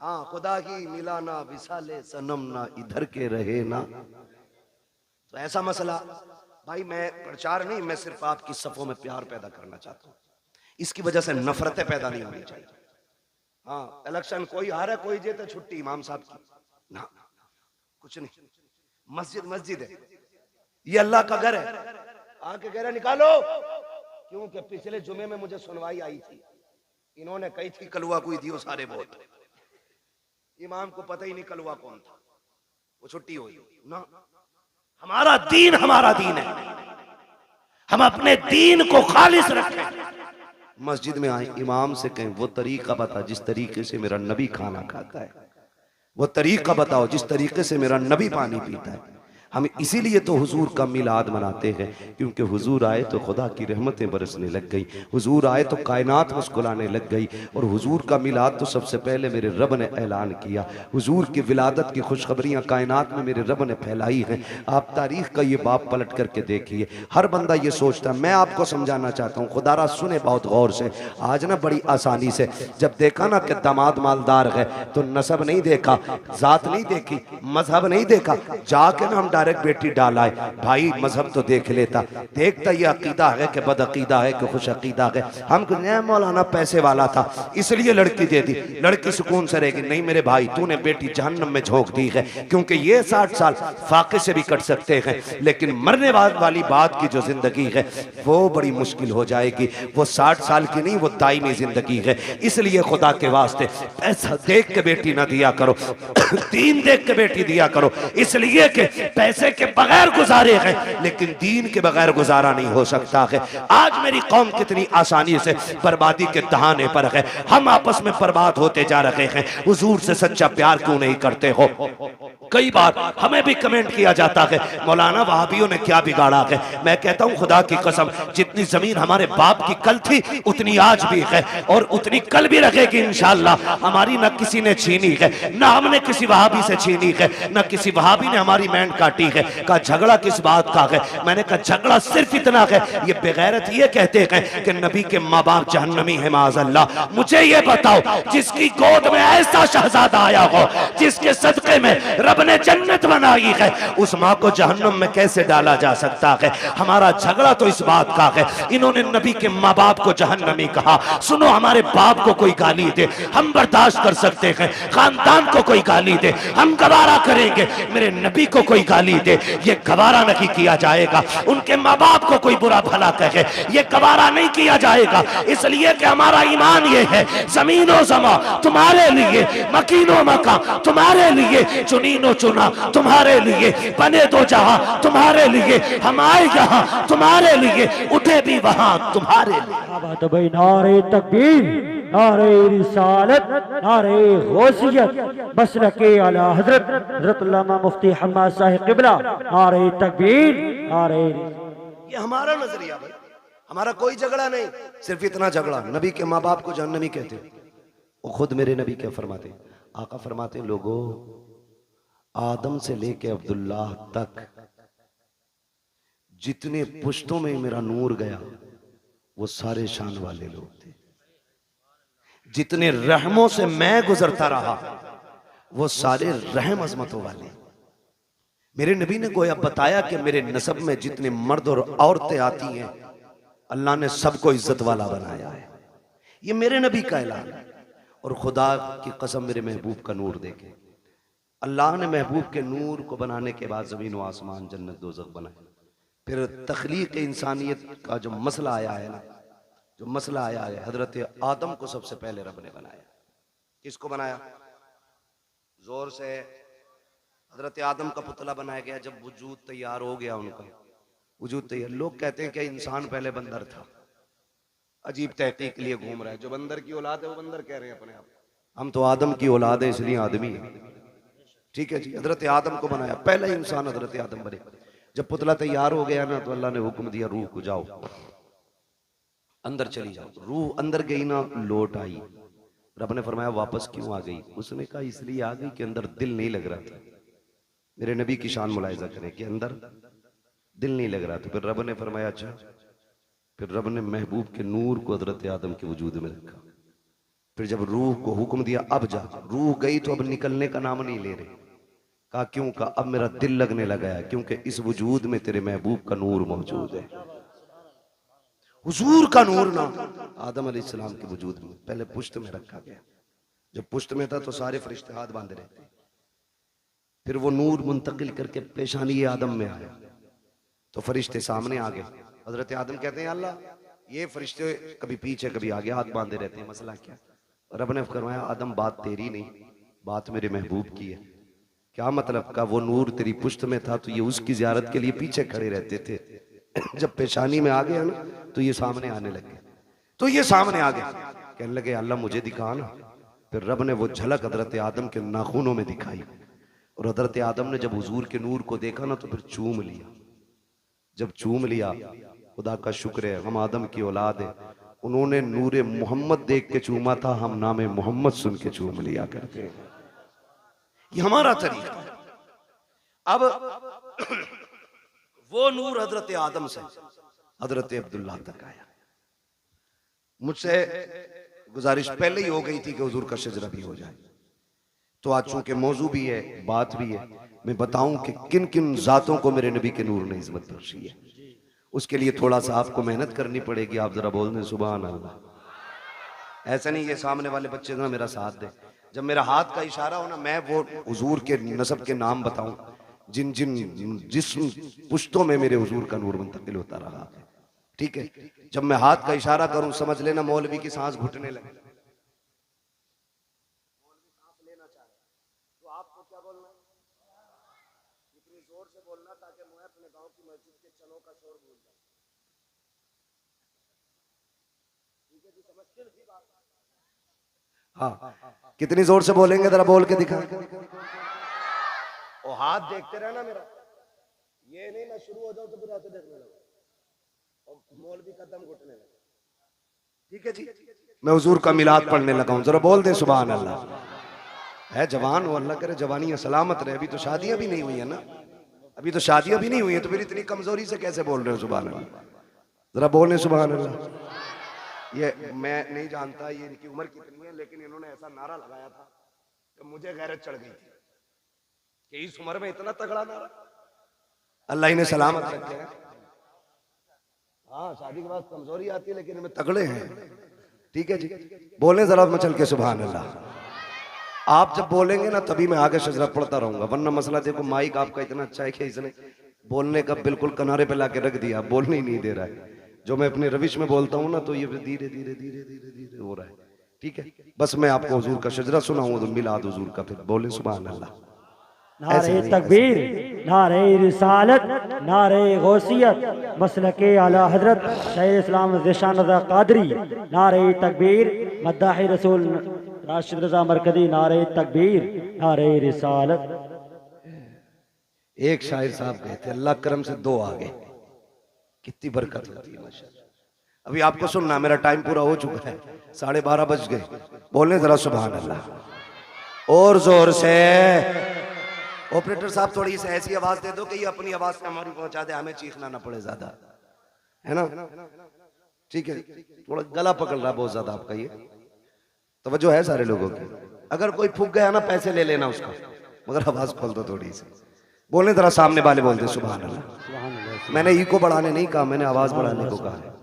Speaker 1: हाँ, खुदा की मिला ना विसाले सनम ना इधर के रहे ना। तो ऐसा मसला भाई, मैं प्रचार नहीं, मैं सिर्फ आपकी सफों में प्यार पैदा करना चाहता हूं। इसकी वजह से नफरतें पैदा नहीं होनी चाहिए। हाँ, इलेक्शन कोई हारे कोई जीते, छुट्टी इमाम साहब की ना, कुछ नहीं। मस्जिद मस्जिद है, ये अल्लाह का घर है, आके कह रहे निकालो। क्योंकि पिछले जुमे में मुझे सुनवाई आई थी, इन्होंने कही थी कलुआ कोई दियो सारे वोट, इमाम को पता ही नहीं कलुआ कौन था, वो छुट्टी हुई ना। हमारा दीन है, हम अपने दीन को खालिस रखें। मस्जिद में आए, इमाम से कहें वो तरीका बता जिस तरीके से मेरा नबी खाना खाता है, वो तरीका बताओ जिस तरीके से मेरा नबी पानी पीता है। हम इसीलिए तो हुजूर का मिलाद मनाते हैं, क्योंकि हुजूर आए तो खुदा की रहमतें बरसने लग गई, हुजूर आए तो कायनात मुस्कुराने लग गई। और हुजूर का मिलाद तो सबसे पहले मेरे रब ने ऐलान किया, हुजूर की विलादत की खुशखबरियाँ कायनात में मेरे रब ने फैलाई हैं। आप तारीख का ये बाब पलट करके देखिए, हर बंदा ये सोचता, मैं आपको समझाना चाहता हूँ, खुदारा सुने बहुत गौर से। आज ना बड़ी आसानी से जब देखा ना कि दामाद मालदार है तो नसब नहीं देखा, जात नहीं देखी, मजहब नहीं देखा, जाके ना हम डायरेक्ट बेटी डाला है। भाई मजहब तो देख लेता, देखता ये अकीदा है कि बद अकीदा है कि खुश अकीदा है। हम मौलाना पैसे वाला था इसलिए लड़की दे दी, लड़की सुकून से रहेगी। नहीं मेरे भाई, तूने बेटी जहन्नम में झोंक दी है, क्योंकि ये 60 साल फाके से भी कट सकते हैं, लेकिन मरने वाली बात की जो जिंदगी है वो बड़ी मुश्किल हो जाएगी। वो 60 साल की नहीं, वो दायमी जिंदगी है। इसलिए खुदा के वास्ते पैसा देख के बेटी ना दिया करो, दीन देख के बेटी दिया करो। इसलिए कि पैसे के बगैर गुजारे हैं, लेकिन दीन के बगैर गुजारा नहीं हो सकता है। आज मेरी कौम कितनी आसानी से बर्बादी के दहाने पर है, हम आपस में बर्बाद होते जा रहे हैं। हुजूर से सच्चा प्यार क्यों नहीं करते हो? कई बार हमें भी कमेंट किया जाता है, मौलाना वहाबियों ने क्या बिगाड़ा है। मैं कहता हूं खुदा की कसम, जितनी जमीन हमारे बाप की कल थी उतनी आज भी है और उतनी कल भी रहेगी इंशाअल्लाह। हमारी न किसी ने छीनी है, न हमने किसी वहाबी से छीनी है, न किसी वहाबी ने हमारी मैंड काटी है। का झगड़ा किस बात का है? मैंने कहा झगड़ा सिर्फ इतना है, ये बेगैरत ये कहते हैं कि नबी के माँ बाप जहन्नमी है माज़अल्लाह। मुझे ये बताओ, जिसकी गोद में ऐसा शहजादा आया हो, जिसके सदके में रब ने जन्नत बनाई है, उस माँ को जहन्नम में कैसे डाला जा सकता है? हमारा झगड़ा तो इस बात का है, इन्होंने नबी के माँ बाप को जहन्नमी कहा। सुनो, हमारे बाप को कोई गाली दे हम बर्दाश्त कर सकते हैं, खानदान को कोई गाली दे हम गवारा करेंगे, मेरे नबी को कोई गाली दे ये गवारा नहीं किया जाएगा। उनके माँ बाप को कोई बुरा भला कहे ये गवारा नहीं किया जाएगा, इसलिए कि हमारा ईमान ये है, जमीनो जमा तुम्हारे लिए, मकीनो मका तुम्हारे लिए, चुनीनो चुना तुम्हारे लिए, बने दो जहां तुम्हारे लिए, हम आए यहाँ तुम्हारे लिए, उठे भी वहां तुम्हारे लिए।
Speaker 2: भाई नारे तकबीर, नारे रिसालत, नारे गौसियत, मसलके आला हजरत हजरत अल्लामा मुफ्ती हम्माद साहिब क़िबला, नारे तकबीर, नारे।
Speaker 1: ये हमारा नजरिया भाई, हमारा कोई झगड़ा नहीं, सिर्फ इतना झगड़ा नबी के माँ बाप को जहन्नमी कहते हो। वो खुद मेरे नबी क्या फरमाते, आका फरमाते, लोगों आदम से लेके अब्दुल्ला तक जितने पुश्तों में मेरा नूर गया वो सारे शान वाले लोग थे। जितने रहमों से मैं गुजरता रहा वो सारे रहम अजमतों वाले। मेरे नबी ने गोया बताया कि मेरे नसब में जितने मर्द और औरतें आती हैं अल्लाह ने सबको इज्जत वाला बनाया है। ये मेरे नबी का ऐलान है। और खुदा की कसम मेरे महबूब का नूर देखे, अल्लाह ने महबूब के नूर को बनाने के बाद जमीन व आसमान जन्नत दोज़ख बनाए। फिर तख्लीक इंसानियत का जो मसला आया है ना, जो मसला आया है, हजरत आदम को सबसे पहले रब ने बनाया। किसको बनाया? जोर से। हजरत आदम का पुतला बनाया गया। जब वजूद तैयार हो गया, उनका वजूद तैयार, लोग कहते हैं कि इंसान पहले बंदर था। अजीब तहकीक के लिए घूम रहा है। जो बंदर की औलाद है वो बंदर कह रहे हैं अपने आप। हम तो आदम की औलाद है इसलिए आदमी है। ठीक है जी, हजरत आदम को बनाया, पहला इंसान हजरत आदम बने। जब पुतला तैयार हो गया ना तो अल्लाह ने हुक्म दिया, रूह को जाओ अंदर चली जाओ। रूह अंदर गई ना, लौट आई। रब ने फरमाया वापस क्यों आ गई? उसने कहा इसलिए आ गई कि अंदर दिल नहीं लग रहा था। मेरे नबी की शान मुलाहिजा करें कि अंदर दिल नहीं लग रहा था। फिर रब ने फरमाया अच्छा। फिर रब ने महबूब के नूर को हजरत आदम के वजूद में रखा। फिर जब रूह को हुक्म दिया अब जा, रूह गई तो अब निकलने का नाम नहीं ले रहे। कहा क्यों? कहा अब मेरा दिल लगने लगा है, क्योंकि इस वजूद में तेरे महबूब का नूर मौजूद है। हुजूर का नूर ना आदम अलैहिस्सलाम के वजूद में पहले पुश्त में रखा गया। जब पुश्त में था तो सारे फरिश्ते हाथ बांधे रहते। फिर वो नूर मुंतकिल करके पेशानी आदम में आया तो फरिश्ते सामने आ गए। हजरत आदम कहते हैं अल्लाह ये फरिश्ते कभी पीछे कभी आगे हाथ बांधे रहते हैं, मसला क्या? रब ने फरमाया आदम बात तेरी नहीं, बात मेरे महबूब की है। क्या मतलब? का वो नूर तेरी पुश्त में था तो ये उसकी जियारत के लिए पीछे खड़े रहते थे। जब पेशानी में आ गया ना तो ये सामने आने लगे। तो ये सामने आ गए, कहने लगे अल्लाह मुझे दिखा ना। फिर रब ने वो झलक हजरत आदम के नाखूनों में दिखाई। और हजरत आदम ने जब हुजूर के नूर को देखा ना तो फिर चूम लिया। जब चूम लिया, खुदा का शुक्र है हम आदम की औलाद है। उन्होंने नूरे मोहम्मद देख के चूमा था, हम नामे मोहम्मद सुन के चूम लिया करते हैं। ये हमारा तरीका है। अब वो नूर हजरत आदम से हजरत अब्दुल्ला तक आया। मुझसे गुजारिश पहले ही हो गई थी कि हुजूर का शजरा भी हो जाए, तो आज चूंकि मौजू भी है, बात भी है, मैं बताऊं कि किन किन जातों को मेरे नबी के नूर ने इज्जत बख्शी है। उसके लिए थोड़ा सा आपको मेहनत करनी पड़ेगी। आप जरा बोल दें सुभान अल्लाह। ऐसा नहीं ये सामने वाले बच्चे ना मेरा साथ दे। जब मेरा हाथ का इशारा हो ना, मैं वो हुजूर के नसब के नाम बताऊं जिन जिन जिस पुश्तों में मेरे हुजूर का नूर मुंतकिल होता रहा। ठीक है, जब मैं हाथ का इशारा करूं समझ लेना मौलवी की सांस घुटने लगे। मौलवी सांस लेना चाहे तो आपको क्या बोलना है? इतनी जोर से बोलना ताकि मैं अपने गांव की मस्जिद के चनों का शोर भूल जाऊं। ठीक है जी, समझते हैं बात? हाँ, कितनी जोर से बोलेंगे जरा बोल के दिखा। और हाथ देखते रहना मेरा, ये नहीं मैं शुरू हो जाऊं तो फिर ऐसे देखने लगा और मौलवी का दम घुटने लगा। ठीक है जी, मैं हुजूर का मिलाद पढ़ने लगा हूं, जरा बोल दे सुभान अल्लाह। है जवान हो, अल्लाह करे जवानियां सलामत रहे। अभी तो शादियां भी नहीं हुई है ना, अभी तो शादियां भी नहीं हुई है, तो फिर इतनी कमजोरी से कैसे बोल रहे हो सुभान अल्लाह? जरा बोले सुभान अल्लाह। ये मैं नहीं जानता ये इनकी उम्र कितनी है, लेकिन इन्होंने ऐसा नारा लगाया था कि मुझे गैरत चढ़ गई थी कि इस उम्र में इतना तगड़ा नारा। अल्लाह इन्हें सलामत रखे। हाँ, शादी के बाद कमजोरी आती है लेकिन इनमें तगड़े हैं। ठीक है जी, बोले जरा मचल के सुभान अल्लाह। आप जब बोलेंगे ना तभी मैं आगे शजरा पढ़ता रहूंगा, वरना मसला देखो माइक आपका इतना अच्छा है कि इसने बोलने का बिल्कुल किनारे पे लाके रख दिया, बोलने ही नहीं दे रहा है। जो मैं अपने रविश में बोलता हूँ ना तो ये धीरे धीरे धीरे धीरे धीरे हो रहा है। ठीक है, बस मैं आपको हुजूर का शजरा सुनाऊंगा तो मिलाद हुजूर का, फिर बोले सुभान अल्लाह।
Speaker 2: नारे तकबीर, नारे रिसालत, नारे गौसियत, मसलके आला हजरत शाह इस्लाम ज़िशान रज़ा क़ादरी, नारे तकबीर, मद्दाह रसूल राशिद रज़ा मरकज़ी, नारे तकबीर, नारे रिसालत।
Speaker 1: एक शायर साहब गए थे, अल्लाह करम से दो आ गए। कितनी बरकत होती है माशाअल्लाह। अभी आपको सुनना, मेरा टाइम पूरा हो चुका है, 12:30 बज गए। बोलने जरा सुभान अल्लाह और जोर से। ऑपरेटर साहब थोड़ी सी ऐसी आवाज दे दो कि ये अपनी आवाज से हमारी पहुंचा दे, हमें चीखना ना पड़े ज्यादा, है ना? ठीक है, थोड़ा गला पकड़ रहा बहुत ज्यादा आपका, ये तवज्जो है सारे लोगों की। अगर कोई फूक गया ना पैसे ले लेना उसका, मगर आवाज खोल दो थोड़ी सी। बोलने जरा सामने वाले बोलते सुभान अल्लाह। मैंने इको बढ़ाने नहीं कहा, मैंने आवाज बढ़ाने को कहा है।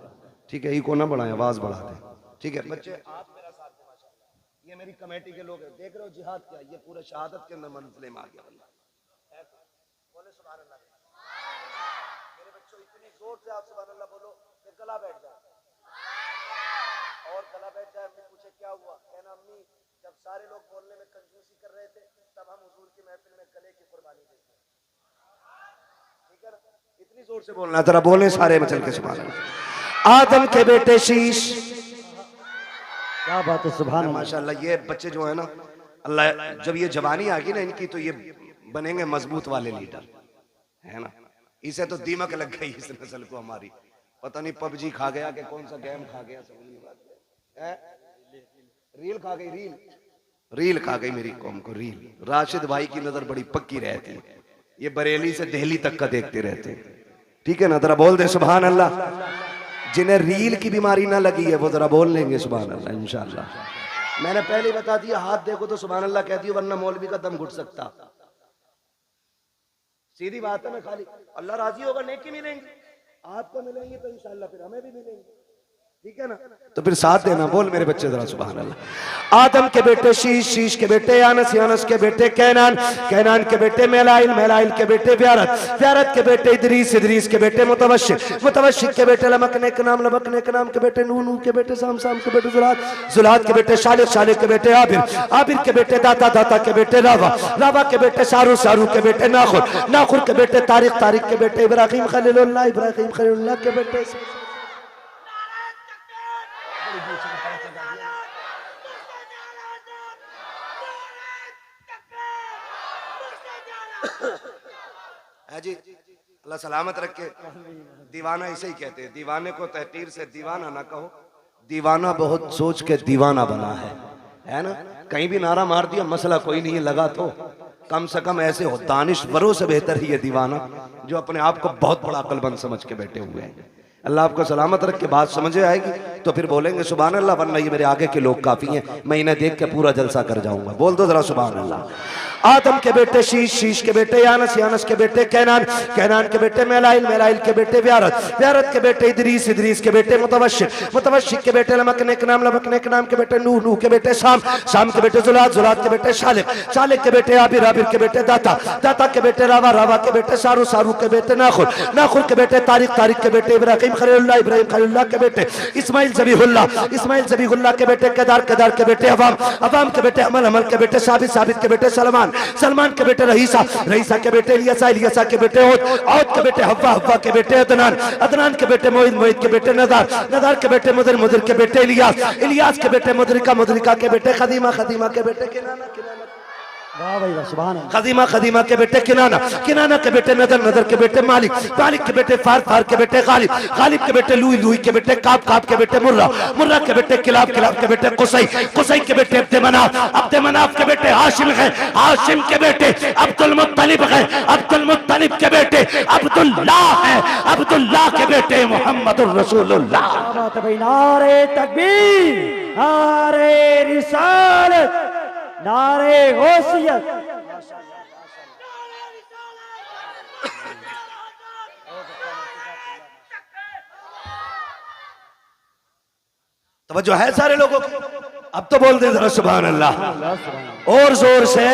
Speaker 1: ठीक है, इको ना बढ़ाएं, आवाज बढ़ा दें। ठीक है बच्चे, आप मेरा साथ दें माशाल्लाह। ये मेरी कमेटी के लोग हैं, देख रहे हो जिहाद क्या, ये पूरे शहादत के अंदर मंजिल में आ गया बंदा। बोले सुभान अल्लाह। मेरे बच्चों इतनी जोर से आप सुभान अल्लाह बोलो कि गला बैठ जाए, और गला बैठ जाए। अम्मी पूछे क्या हुआ, कहना अम्मी जब सारे लोग बोलने में कंजूसी कर रहे थे तब हम हुजूर की महफिल में गले की कुर्बानी देते। ठीक है ना, इतनी जोर से बोलना, जरा बोले सारे में चल के सुभान अल्लाह। आदम के बेटे शीश,
Speaker 2: क्या बात है, सुभान अल्लाह।
Speaker 1: माशाल्लाह ये बच्चे जो है ना, अल्लाह जब ये जवानी आ गई ना इनकी, तो ये बनेंगे मजबूत वाले लीडर, है ना? इसे तो दीमक लग गई इस नस्ल को हमारी, पता नहीं पबजी खा गया कि कौन सा गेम खा गया, है? रील खा गई, रील खा गई मेरी कौम को, रील। राशिद भाई की नजर बड़ी पक्की रहती है, ये बरेली से दिल्ली तक का देखते रहते हैं। ठीक है ना, जरा बोल दे सुभान अल्लाह। जिन्हें रील की बीमारी ना लगी है वो जरा बोल लेंगे सुभान अल्लाह इंशाअल्लाह। मैंने पहले ही बता दिया, हाथ देखो तो सुभान अल्लाह कह दियो, वरना मौलवी का दम घुट सकता। सीधी बात है ना, खाली अल्लाह राजी होगा नेकी मिलेंगी, आपको मिलेंगी तो इंशाअल्लाह फिर हमें भी मिलेंगी। ठीक है ना, तो फिर साथ देना। बोल मेरे बच्चे जरा सुभान अल्लाह। आदम के बेटे शीश, शीश के बेटे यानस, यानस के बेटे कैनान, कैनान के बेटे मेलाइल, मेलाइल के बेटे व्यारत, व्यारत के बेटे इदरीस, इदरीस के बेटे मुतवशिक, मुतवशिक के बेटे लमकने के नाम, लमकने के नाम के बेटे नूह, नूह के बेटे साम, साम के बेटे जुलाद, जुलाद के बेटे शालिक, शालिक के बेटे आबिर, आबिर के बेटे दाता, दाता के बेटे रावा, रावा के बेटे सारू, सारू के बेटे नाखुर, नाखुर के बेटे तारिक, तारिक के बेटे इब्राहिम खलीलुल्लाह, इब्राहिम खलीलुल्लाह के बेटे। है जी, अल्लाह सलामत रखे। दीवाना इसे ही कहते हैं, दीवाने को तहकीर से दीवाना ना कहो, दीवाना बहुत सोच के दीवाना बना है ना? कहीं भी नारा मार दिया मसला कोई नहीं लगा, तो कम से कम ऐसे हो दानिशवरों से बेहतर ही है दीवाना, जो अपने आप को बहुत बड़ा अक्लमंद समझ के बैठे हुए हैं। अल्लाह आपको सलामत रख के बात समझे आएगी तो फिर बोलेंगे सुभान अल्लाह, वरना ये मेरे आगे के लोग काफी हैं, मैं इन्हें देख के पूरा जलसा कर जाऊंगा। बोल दो जरा सुभान अल्लाह। आदम के बेटे शीश, शीश के बेटे यानस, यानस के बेटे कैनान, कैनान के बेटे मेलाइल, मेलाइल के बेटे व्यारत, व्यारत के बेटे इदरीस, इदरीस के बेटे मुतवशिक, मुतवशिक के बेटे लमकने के नाम, लमकने के नाम के बेटे नूह, नूह के बेटे शाम, शाम के बेटे जुलाद, जुलाद के बेटे शालिक, शालिक के बेटे आबिर, आबिर के बेटे दाता, दाता के बेटे रावा, रावा के बेटे सारू, सारू के बेटे नाखुर, नाखुर के बेटे तारिक, तारिक के बेटे इब्राहिम खलीलुल्लाह, इब्राहिम खलीलुल्लाह के बेटे इस्माइल ज़बीहुल्लाह, इस्माइल ज़बीहुल्लाह के बेटे केदार, केदार के बेटे अवाम, अवाम के बेटे अमल, अमल के बेटे साबित, साबित के बेटे सलमान, सलमान के बेटे रहीसा, रहीसा के बेटे इलियासा, इलियासा के बेटे औद, औद के बेटे हव्वा, हव्वा के बेटे अदनान, अदनान के बेटे मोइद, मोइद के बेटे नदार, नदार के बेटे मुदर, मुदर के बेटे इलियास, इलियास के बेटे मुदरिका, मुदरिका के बेटे खदीमा, खदीमा के बेटे किनाना, किनाना
Speaker 2: वाह भाई वाह, सुभान अल्लाह।
Speaker 1: खदीमा, खदीमा के बेटे किनाना, किनाना के बेटे नदर, नदर के बेटे मालिक, मालिक के बेटे फार, फार के बेटे गालिब, गालिब के बेटे लुई, लुई के बेटे काब, काब के बेटे मुर्रा, मुर्रा के बेटे किलाब, किलाब के बेटे कुसई, कुसई के बेटे अब्दे मनाफ, अब्दे मनाफ के बेटे हाशिम है, हाशिम के बेटे अब्दुल मुत्तलिब है, अब्दुल मुत्तलिब के बेटे अब्दुल्लाह है, अब्दुल्लाह के बेटे मुहम्मदुर रसूलुल्लाह।
Speaker 2: क्या बात है भाई, नारे तकबीर, नारे रिसालत, नारे गौसियत।
Speaker 1: तवज्जो है सारे लोगों की? अब तो बोल दे जरा सुभान अल्लाह और जोर से।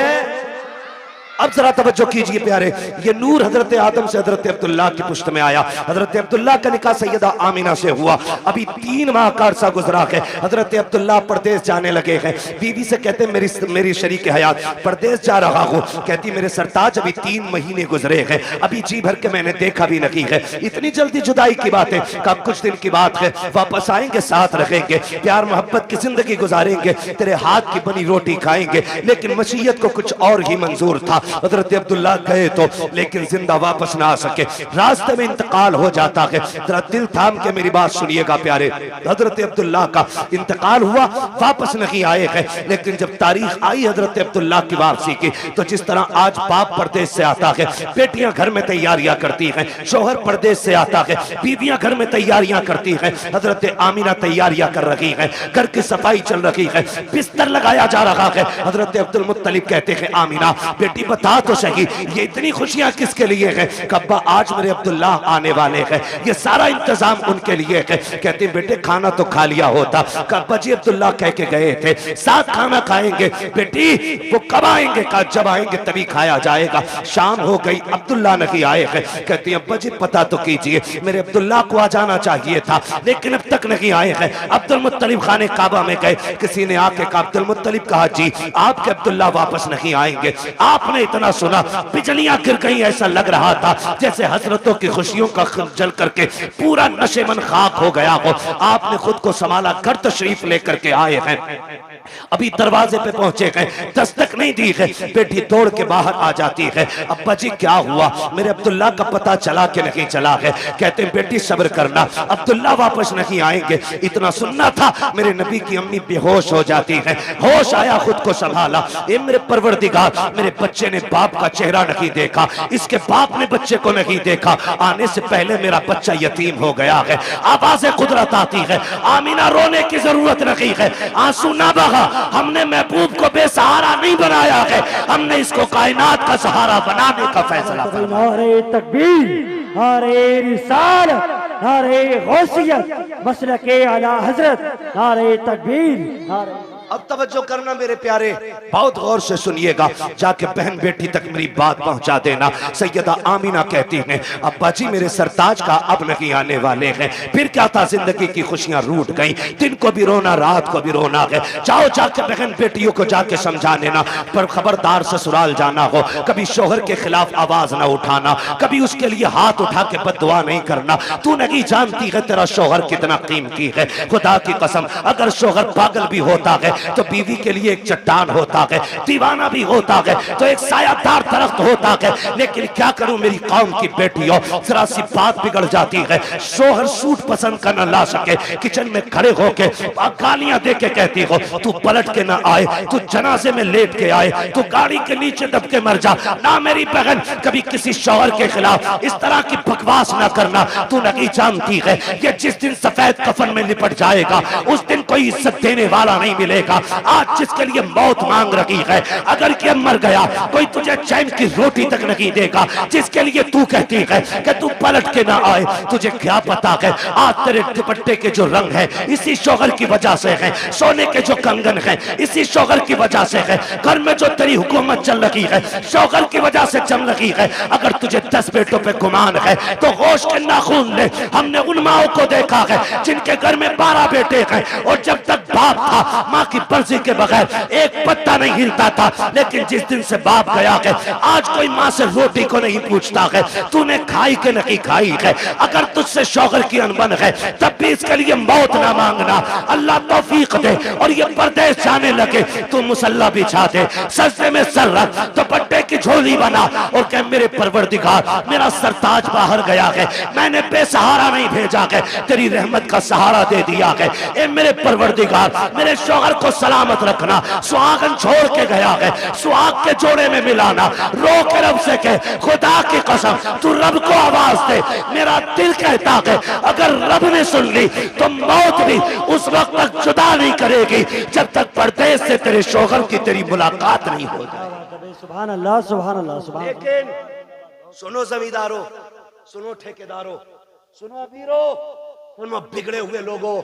Speaker 1: अब जरा तवज्जो कीजिए प्यारे, ये नूर हजरत आदम से हजरत अब्दुल्लाह की पुश्त में आया। हजरत अब्दुल्लाह का निकाह सैयदा आमिना से हुआ। अभी 3 माह का अरसा गुजरा है, हजरत अब्दुल्लाह परदेश जाने लगे हैं। बीवी से कहते मेरी शरीक हयात परदेश जा रहा हूँ। कहती मेरे सरताज अभी 3 महीने गुजरे हैं, अभी जी भर के मैंने देखा भी नहीं है। इतनी जल्दी जुदाई की बात है, कब कुछ दिन की बात है, वापस आएंगे, साथ रहेंगे, प्यार मोहब्बत की जिंदगी गुजारेंगे, तेरे हाथ की बनी रोटी खाएंगे। लेकिन मसीयत को कुछ और ही मंजूर था।
Speaker 3: हजरत अब्दुल्ला गए तो, लेकिन जिंदा वापस ना आ सके, रास्ते में इंतकाल हो जाता है। जरा दिल थाम के मेरी बात सुनिएगा प्यारे, हजरत अब्दुल्ला का इंतकाल हुआ, वापस नहीं आए हैं। लेकिन जब तारीख आई हजरत अब्दुल्ला की वापसी की, तो जिस तरह आज बाप परदेश से आता है, बेटियां घर में तैयारियां करती हैं, शोहर परदेश से आता है, बीवियां घर में तैयारियां करती हैं, हजरत आमीना तैयारियां कर रही हैं, घर की सफाई चल रही है, बिस्तर लगाया जा रहा है। हजरत अब्दुल मुत्तलिब कहते हैं, आमीना बेटी बता तो सही, ये इतनी खुशियां किसके लिए हैं? कब्बा आज मेरे अब्दुल्ला आने वाले हैं, ये सारा इंतजाम उनके लिए है। कहते बेटे खाना तो खा लिया होता। कब्बा जी अब्दुल्ला कह के गए थे साथ खाना खाएंगे। बेटी वो कब आएंगे? कहा जब आएंगे तभी खाया जाएगा। शाम हो गई, अब्दुल्ला नहीं आए हैं। कहती अब्बा जी पता तो कीजिए, मेरे अब्दुल्ला को आ जाना चाहिए था, लेकिन अब तक नहीं आए हैं। अब्दुल मुत्तलिब खाने काबा में गए, किसी ने आके कहा, अब्दुल मुत्तलिब कहा जी आपके अब्दुल्ला वापस नहीं आएंगे। आपने इतना सुना, बिजलियां गिर गई, ऐसा लग रहा था जैसे हसरतों की खुशियों का जल करके पूरा नशेमन खाक हो गया हो। आपने खुद को संभाला, घर तशरीफ लेकर के आए हैं, अभी दरवाजे पे पहुंचे हैं, दस्तक नहीं दी है। बेटी दौड़ के बाहर आ जाती है, अब्बा जी क्या हुआ? मेरे अब्दुल्ला का पता चला कि नहीं चला है? कहते हैं बेटी सब्र करना, अब्दुल्ला वापस नहीं आएंगे। इतना सुनना था, मेरे नबी की अम्मी बेहोश हो जाती है। होश आया, खुद को संभाला, ए मेरे परवरदिगार, मेरे बच्चे ने बाप का चेहरा नहीं देखा, इसके बाप ने बच्चे को नहीं देखा, आने से पहले मेरा बच्चा यतीम हो गया है। आवाज़ कुदरत आती है, आमीना रोने की जरूरत नहीं है, आंसू ना बहा, हमने महबूब को बेसहारा नहीं बनाया है, हमने इसको कायनात का सहारा बनाने का फैसला किया।
Speaker 2: नारे तकबीर, नारे रिसालत, नारे गौसियत, मसलके आला हजरत, नारे तकबीर, नारे।
Speaker 3: अब तवज्जो करना मेरे प्यारे, बहुत गौर से सुनिएगा, जाके बहन बेटी तक मेरी बात पहुंचा देना। सैयदा आमीना कहती हैं, अब्बा जी मेरे सरताज का अब नहीं आने वाले हैं। फिर क्या था, जिंदगी की खुशियां रूठ गई, दिन को भी रोना, रात को भी रोना है। जाओ जाके बहन बेटियों को जाके समझा देना, पर खबरदार ससुराल जाना हो, कभी शोहर के खिलाफ आवाज ना उठाना, कभी उसके लिए हाथ उठा के बददुआ नहीं करना। तू नहीं जानती है तेरा शोहर कितना कीमती है। खुदा की कसम, अगर शोहर पागल भी होता है तो बीवी के लिए एक चट्टान होता है, दीवाना भी होता है तो एक सायादार दरख्त होता है। लेकिन क्या करूं मेरी कौम की बेटियों, जरा सी बात बिगड़ जाती है, शोहर सूट पसंद कर न ला सके, किचन में खड़े होके गालियां दे के कहती हो, तू पलट के ना आए, तू जनाजे में लेट के आए, तू गाड़ी के नीचे दब के मर जा। ना मेरी बहन, कभी किसी शोहर के खिलाफ इस तरह की बकवास ना करना। तू नहीं जानती है, ये जिस दिन सफेद कफन में लिपट जाएगा, उस दिन कोई इज्जत देने वाला नहीं मिलेगा। आज जिसके लिए मौत मांग रही है, अगर कि मर गया, कोई तुझे चैन की रोटी तक नहीं देगा। जिसके लिए तू कहती है कि तू पलट के ना आए, तुझे क्या पता है आज तेरे दुपट्टे के जो रंग है इसी शोहर की वजह से है, सोने के जो कंगन है इसी शोहर की वजह से है, घर में जो तेरी हुकूमत चल रही है शोहर की वजह से चल रही है। अगर तुझे 10 बेटों पे गुमान है तो होश के नाखून ले। हमने उन माओं को देखा है जिनके घर में 12 बेटे हैं, और जब तक बाप था माँ की मर्जी के बगैर एक पत्ता नहीं हिलता था। लेकिन जिस दिन से बाप गया है, आज कोई माँ से रोटी को नहीं पूछता है, तूने खाई के नहीं खाई है। अगर तुझसे शौहर की अनबन है तब भी इसके लिए मौत ना मांगना। अल्लाह तौफीक दे और ये परदेश जाने लगे, तू मुसल्ला बिछा दे, सजदे में सर रख, दुपट्टे की झोली बना और कह मेरे परवरदिगार, मेरा सरताज बाहर गया है, मैंने बेसहारा नहीं भेजा है, तेरी रहमत का सहारा दे दिया है। ए मेरे परवरदिगार, मेरे शौहर को सलामत रखना। सुहागन छोड़ के गया है, सुहाग के जोड़े में मिलाना। रो के रब से कह, खुदा की कसम तू रब को आवाज दे। मेरा दिल कहता है अगर रब ने सुन ली तो मौत भी उस वक्त तक जुदा नहीं करेगी जब तक परदेश से तेरे शौहर की तेरी मुलाकात नहीं हो जाए।
Speaker 2: सुभान अल्लाह, सुभान अल्लाह, सुभान।
Speaker 1: लेकिन सुनो जमींदारों, सुनो ठेकेदारों, सुनो अमीरों, सुनो बिगड़े हुए लोगों,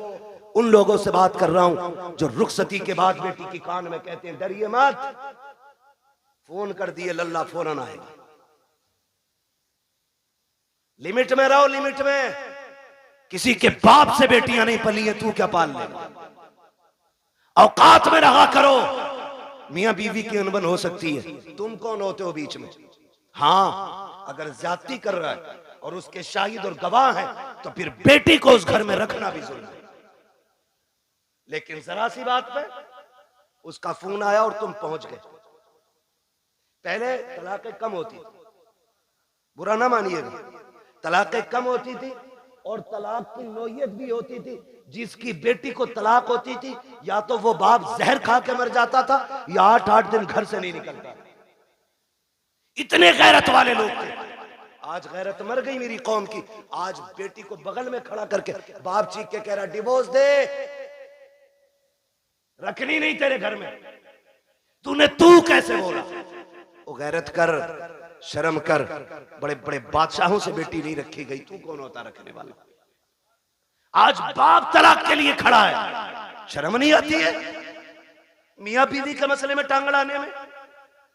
Speaker 1: उन लोगों से बात कर रहा हूं जो रुखसती के बाद बेटी की कान में कहते हैं डरिए मत, फोन कर दिए लल्ला फौरन आएगा। लिमिट में रहो, लिमिट में। किसी के बाप से बेटियां नहीं पली है, तू क्या पाल लेगा? औकात में रहा करो। मियां बीवी की अनबन हो सकती है, तुम कौन होते हो बीच में? हाँ, अगर ज्यादती कर रहा है और उसके शाहिद और गवाह हैं तो फिर बेटी को उस घर में रखना भी जरूरी है। लेकिन जरा सी बात पे उसका फोन आया और तुम पहुंच गए, पहले तलाक़ें कम होती थी, बुरा ना मानिएगा, तलाक़ें कम होती थी और तलाक की नौयत भी होती थी। जिसकी बेटी को तलाक होती थी या तो वो बाप जहर खा के मर जाता था या 8-8 दिन घर से नहीं निकलता। इतने गैरत वाले लोग थे। आज गैरत मर गई मेरी कौम की। आज बेटी को बगल में खड़ा करके बाप चीख के कह रहा डिवोर्स दे, रखनी नहीं तेरे घर में। तू कैसे बोला? वो गैरत कर, शर्म कर। बड़े बड़े बादशाहों से बेटी नहीं रखी गई, तू कौन होता रखने वाला? आज बाप तलाक के लिए खड़ा है, शर्म नहीं आती है मियां बीवी के मसले में टांग अड़ाने में?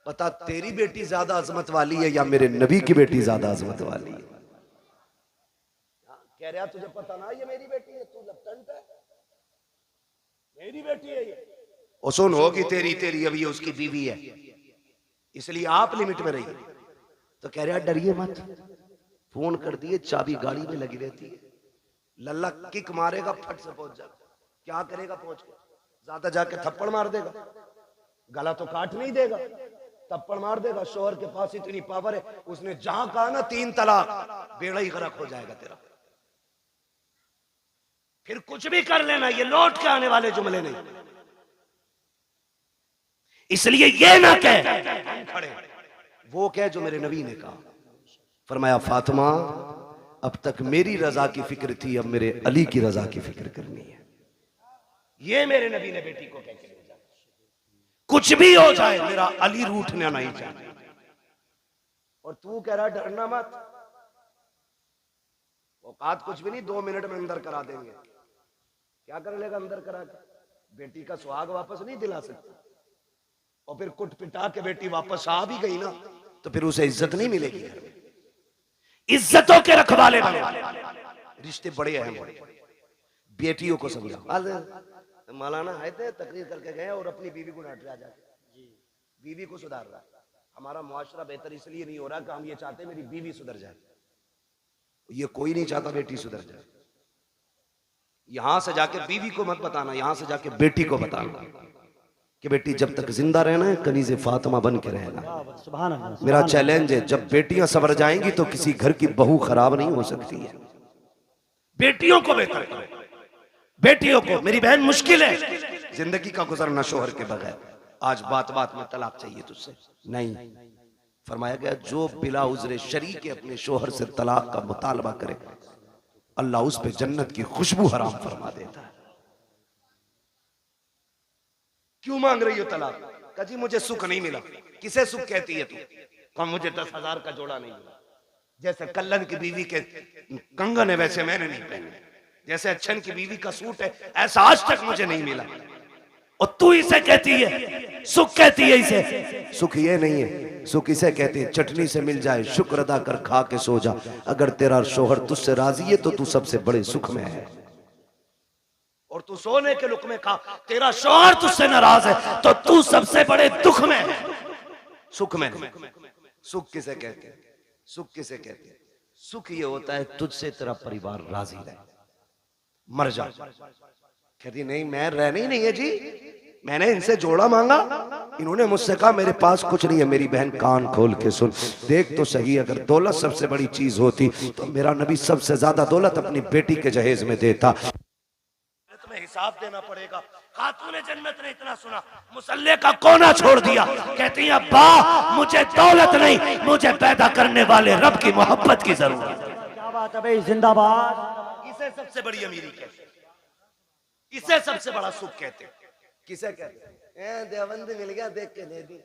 Speaker 1: बता तेरी बेटी ज्यादा अजमत वाली है या मेरे नबी की बेटी ज्यादा अजमत वाली है? कह रहा तुझे पता ना ये मेरी बेटी है, तू लपटंट है, मेरी बेटी है ये। ओ सुन, होगी तेरी तेरी, अब ये उसकी बीवी है, इसलिए आप लिमिट में रहिए। तो कह रहा डरिए मत, फोन कर दिए, चाबी गाड़ी में लगी रहती है, लल्ला किक मारेगा फट से पहुंच जाएगा। क्या करेगा पहुंच के? ज्यादा जाके थप्पड़ मार देगा, गला तो काट नहीं देगा, थप्पड़ मार देगा। शोहर के पास इतनी पावर है, उसने जहां कहा ना 3 तलाक, बेड़ा ही गरक हो जाएगा तेरा। फिर कुछ भी कर लेना, ये लौट के आने वाले जुमले नहीं। इसलिए ये ना कह खड़े, वो कह जो मेरे नबी ने कहा। फरमाया फातिमा अब तक मेरी रजा की फिक्र थी, अब मेरे अली की रजा की फिक्र करनी है। ये मेरे नबी ने बेटी को कह के भेजा। कुछ भी हो जाए मेरा अली रूठना नहीं चाहिए। और तू कह रहा डरना मत, औकात कुछ भी नहीं, 2 मिनट में अंदर करा देंगे। क्या कर लेगा अंदर करा के? बेटी का सुहाग वापस नहीं दिला सकता। और फिर कुट पिटा के बेटी वापस आ भी गई ना, तो फिर उसे इज्जत नहीं मिलेगी घर में। इज्जतों के रखवाले बने, रिश्ते बड़े अहम हैं। बेटियों को समझाओ। मौलाना है थे तकरीर करके गए और अपनी बीवी को डांट रहा जाके, बीवी को सुधार रहा। हमारा मुआशरा बेहतर इसलिए नहीं हो रहा कि हम ये चाहते मेरी बीवी सुधर जाए। ये कोई नहीं चाहता बेटी सुधर जाए। यहां से जाके बीवी को मत बताना, यहां से जाके बेटी को बताना कि बेटी जब तक जिंदा रहना है कनीज़े फातिमा बन के रहना। मेरा चैलेंज है, जब बेटियां सवर जाएंगी तो किसी घर की बहू खराब नहीं हो सकती है। बेटियों को बेहतर करो, बेटियों को। मेरी बहन मुश्किल है जिंदगी का गुजरना शोहर के बगैर। आज बात बात में तलाक चाहिए तुझसे, नहीं। फरमाया गया जो बिला उज़्र शरी के अपने शोहर से तलाक का मुतालबा करे, अल्लाह उस पे जन्नत की खुशबू हराम फरमा देता है। क्यों मांग रही हो तलाक? कहा जी मुझे सुख नहीं मिला। किसे सुख कहती है तू? कहा मुझे 10,000 का जोड़ा नहीं मिला। जैसे कल्लन की बीवी के कंगन है वैसे मैंने नहीं पहने, जैसे अच्छन की बीवी का सूट है ऐसा आज तक मुझे नहीं मिला। और तू इसे कहती है सुख, कहती है इसे सुख? ये नहीं है सुख, इसे कहते हैं चटनी से मिल जाए शुक्र अदा कर खा के सो जा। अगर तेरा शोहर तुझसे राजी है तो तू सबसे बड़े सुख में है। और तू सोने के लुक में खा, तेरा शोहर तुझसे नाराज है तो तू सबसे बड़े दुख में है, सुख में नहीं। सुख किसे कहते हैं? सुख किसे कहते हैं? सुख ये होता है तुझसे तेरा परिवार राजी रहे, मर जा। कहती नहीं मैं रहना ही नहीं है जी, मैंने इनसे जोड़ा मांगा, इन्होंने मुझसे कहा मेरे पास कुछ नहीं है। मेरी बहन कान खोल के सुन, देख तो सही, अगर दौलत सबसे बड़ी चीज होती तो मेरा नबी सबसे ज्यादा दौलत अपनी बेटी के जहेज में देता। तुम्हें हिसाब देना पड़ेगा। खातूने जन्नत ने इतना सुना, मुसल्ले का कोना छोड़ दिया। कहती है अब्बा मुझे दौलत नहीं, मुझे पैदा करने वाले रब की मोहब्बत की जरूरत है।
Speaker 2: क्या बात है भाई, जिंदाबाद।
Speaker 1: इसे सबसे बड़ी अमीरी कहते, इसे सबसे बड़ा सुख कहते। किसे कहते? देवबंद मिल गया देख के दे दी,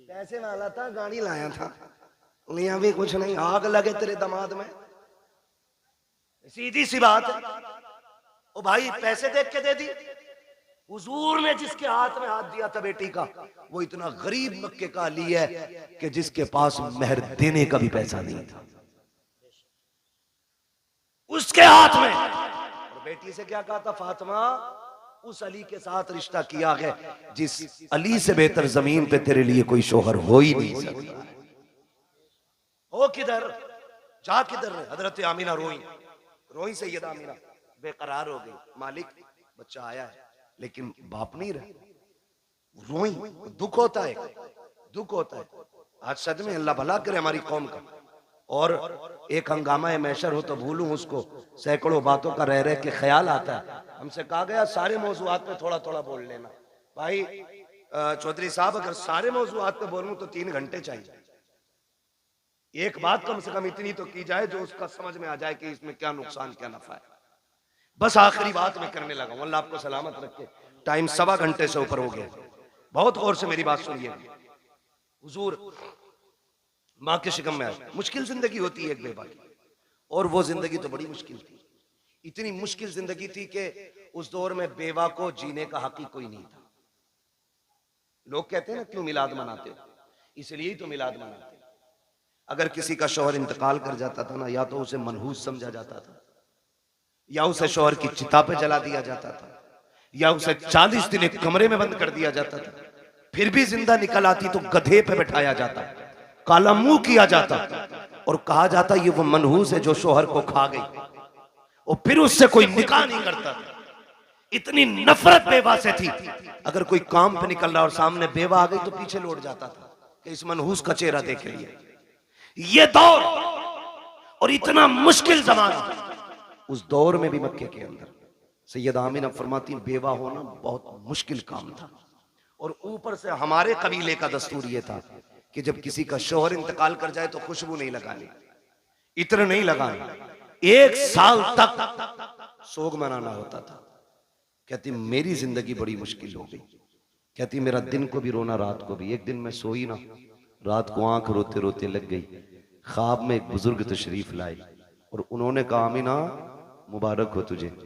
Speaker 1: पैसे वाला था गाड़ी लाया था, लिया भी कुछ नहीं, आग लगे तेरे दामाद में। सीधी सी बात है। ओ भाई पैसे देख के दे दी। हुजूर ने जिसके हाथ में हाथ दिया था बेटी का, वो इतना गरीब मक्के का अली है कि जिसके पास मेहर देने का भी पैसा नहीं था, उसके हाथ में। और बेटी से क्या कहा था? फातिमा उस अली के साथ रिश्ता किया है जिस अली से बेहतर जमीन पे तेरे लिए कोई शोहर हो ही नहीं सकता। हो किधर, जा किधर? हजरत आमीना रोई, रोई सैयदा आमीना बेकरार हो गई। मालिक बच्चा आया है लेकिन बाप नहीं रहा। रोई, दुख होता है, दुख होता है।
Speaker 3: आज सद में अल्लाह भला करे हमारी कौम का। और एक हंगामा मैशर हो तो भूलूं उसको, सैकड़ों बातों का रह रह के ख्याल आता है। हमसे कहा गया सारे मौजूआत पे थोड़ा थोड़ा बोल लेना। भाई चौधरी साहब, अगर सारे मौजूआत पे बोलूं तो 3 घंटे चाहिए। एक बात कम से कम इतनी तो की जाए जो उसका समझ में आ जाए कि इसमें क्या नुकसान क्या नफा है। बस आखिरी बात मैं करने लगा हूं, अल्लाह आपको सलामत रखे। टाइम 1.25 घंटे से ऊपर हो गया। बहुत गौर से मेरी बात सुनिए। हुजूर माँ के शिकम में आए, मुश्किल जिंदगी होती है एक बेवा की, और वो जिंदगी तो बड़ी मुश्किल थी। इतनी मुश्किल जिंदगी थी कि उस दौर में बेवा को जीने का हक ही कोई नहीं था। लोग कहते हैं ना क्यों मिलाद मनाते हो, इसलिए ही तो मिलाद मनाते। अगर किसी का शौहर इंतकाल कर जाता था ना, या तो उसे मनहूस समझा जाता था, या उसे शौहर की चिता पे जला दिया जाता था, या उसे 40 दिन एक कमरे में बंद कर दिया जाता था। फिर भी जिंदा निकल आती तो गधे पे बैठाया जाता, काला मुंह किया जाता और कहा जाता ये वो मनहूस है जो शौहर को खा गई, और फिर उससे कोई निकाह नहीं करता था। इतनी नफरत बेवा से थी। अगर कोई काम पे निकल रहा और सामने बेवा आ गई तो पीछे लौट जाता था कि इस मनहूस का चेहरा देख लिए। ये दौर और इतना मुश्किल जमाना, उस दौर में भी मक्के के अंदर सैयदा आमिना फरमाती बेवा होना बहुत मुश्किल काम था। और ऊपर से हमारे कबीले का दस्तूर ये था कि जब किसी का शौहर इंतकाल कर जाए तो खुशबू नहीं लगानी, इत्र नहीं लगाना, 1 साल तक सोग मनाना होता था। कहती मेरी जिंदगी बड़ी मुश्किल हो गई। कहती मेरा दिन को भी रोना, रात को भी। एक दिन मैं सोई ना, रात को आंख रोते रोते लग गई। ख्वाब में एक बुजुर्ग तशरीफ लाए और उन्होंने कहा आमिना मुबारक हो तुझे।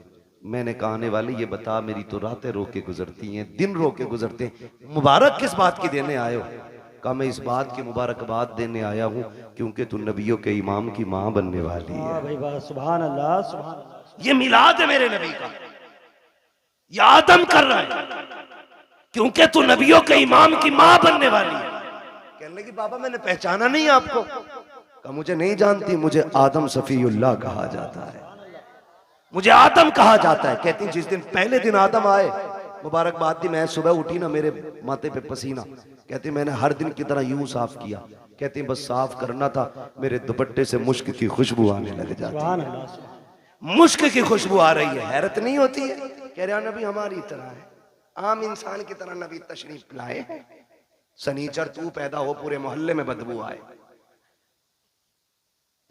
Speaker 3: मैंने कहा आने वाले ये बता, मेरी तो रातें रो के गुजरती हैं, दिन रो के गुजरते हैं, मुबारक किस बात की देने आए हो? कहा मैं इस बात की मुबारकबाद देने आया हूँ क्योंकि तू नबियों के इमाम की माँ बनने वाली है।
Speaker 2: भाई वाह, सुभान अल्लाह, सुभान अल्लाह।
Speaker 3: ये मिलाद है मेरे नबी का, ये आदम कर रहा है क्योंकि तू नबियों के इमाम की माँ बनने वाली है। कहने लगी बाबा मैंने पहचाना नहीं आपको। कहा मुझे नहीं जानती, मुझे आदम सफीउल्लाह कहा जाता है, मुझे आदम कहा जाता है। कहती जिस दिन पहले दिन आदम आए, मुबारकबाद दी, मैं सुबह उठी ना मेरे माथे पे पसीना। कहती मैंने हर दिन की तरह यूं साफ किया। कहती बस साफ करना था, मेरे दुपट्टे से मुश्क की खुशबू आने लग जाती। मुश्क की खुशबू आ रही है, हैरत नहीं होती है? कह रहा नबी हमारी तरह है, आम इंसान की तरह नबी तशरीफ लाए हैं। सनीचर तू पैदा हो पूरे मोहल्ले में बदबू आए,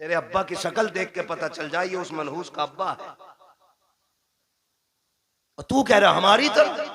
Speaker 3: तेरे अब्बा की शक्ल देख के पता चल जाए ये उस मनहूस का अब्बा है, और तू कह रहा हमारी तरह।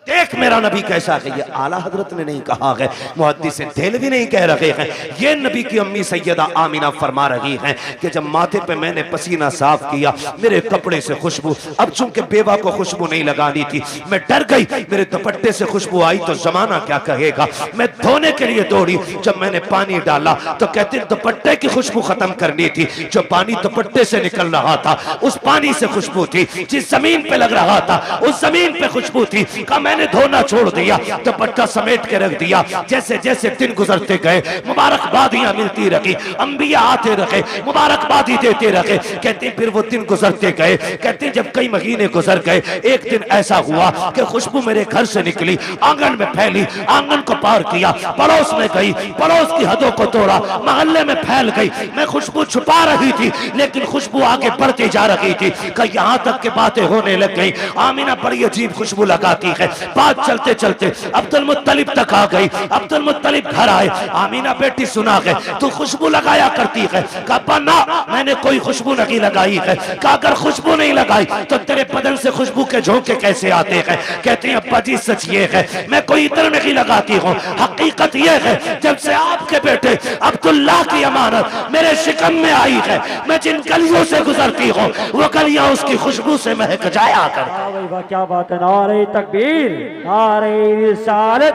Speaker 3: देख मेरा नबी कैसा है। ये आला हजरत ने नहीं कहा है, मुहद्दिस देहलवी नहीं कह रहे हैं, ये नबी की अम्मी सैयदा आमिना फरमा रही हैं कि जब माथे पे मैंने पसीना साफ किया, मेरे कपड़े से खुशबू, अब चूंकि बेवा को खुशबू नहीं लगानी थी, मैं डर गई मेरे दुपट्टे से खुशबू आई तो जमाना क्या कहेगा। मैं धोने के लिए दौड़ी, जब मैंने पानी डाला तो कहते दुपट्टे की खुशबू खत्म करनी थी। जो पानी दुपट्टे से निकल रहा था उस पानी से खुशबू थी, जिस जमीन पे लग रहा था उस जमीन पे खुशबू थी। मैंने धोना छोड़ दिया, दुपट्टा समेट के रख दिया। जैसे जैसे दिन गुजरते गए मुबारकबादियां मिलती रही, अंबिया आते रहे, मुबारकबादी देते रहे। कहते फिर वो दिन गुजरते गए। कहते जब कई महीने गुजर गए, एक दिन ऐसा हुआ कि खुशबू मेरे घर से निकली, आंगन में फैली, आंगन को पार किया, पड़ोस में गई, पड़ोस की हदों को तोड़ा, मोहल्ले में फैल गई। मैं खुशबू छुपा रही थी लेकिन खुशबू आगे बढ़ती जा रही थी कि यहाँ तक के बातें होने लग गई। आमिना बड़ी अजीब खुशबू लगाती है। बात चलते चलते अब्दुल मुत्तलिब तक आ गई। अब्दुल मुत्तलिब घर आए, आमिना बेटी सुना है तू खुशबू लगाया करती है। कहा ना मैंने कोई खुशबू नहीं लगाई है। कहा अगर खुशबू नहीं लगाई तो तेरे बदन से खुशबू के झोंके कैसे आते हैं? कहते हैं अब्बा जी सच ये है मैं कोई इत्र नहीं लगाती हूँ, हकीकत ये है जब से आपके बेटे अब्दुल्लाह की अमानत मेरे शिकम में आई है, मैं जिन गलियों से गुजरती हूँ वो गलियां उसकी खुशबू से महक जाया कर।
Speaker 2: वाह क्या बात है, नारे तकबीर, नारे रिसालत।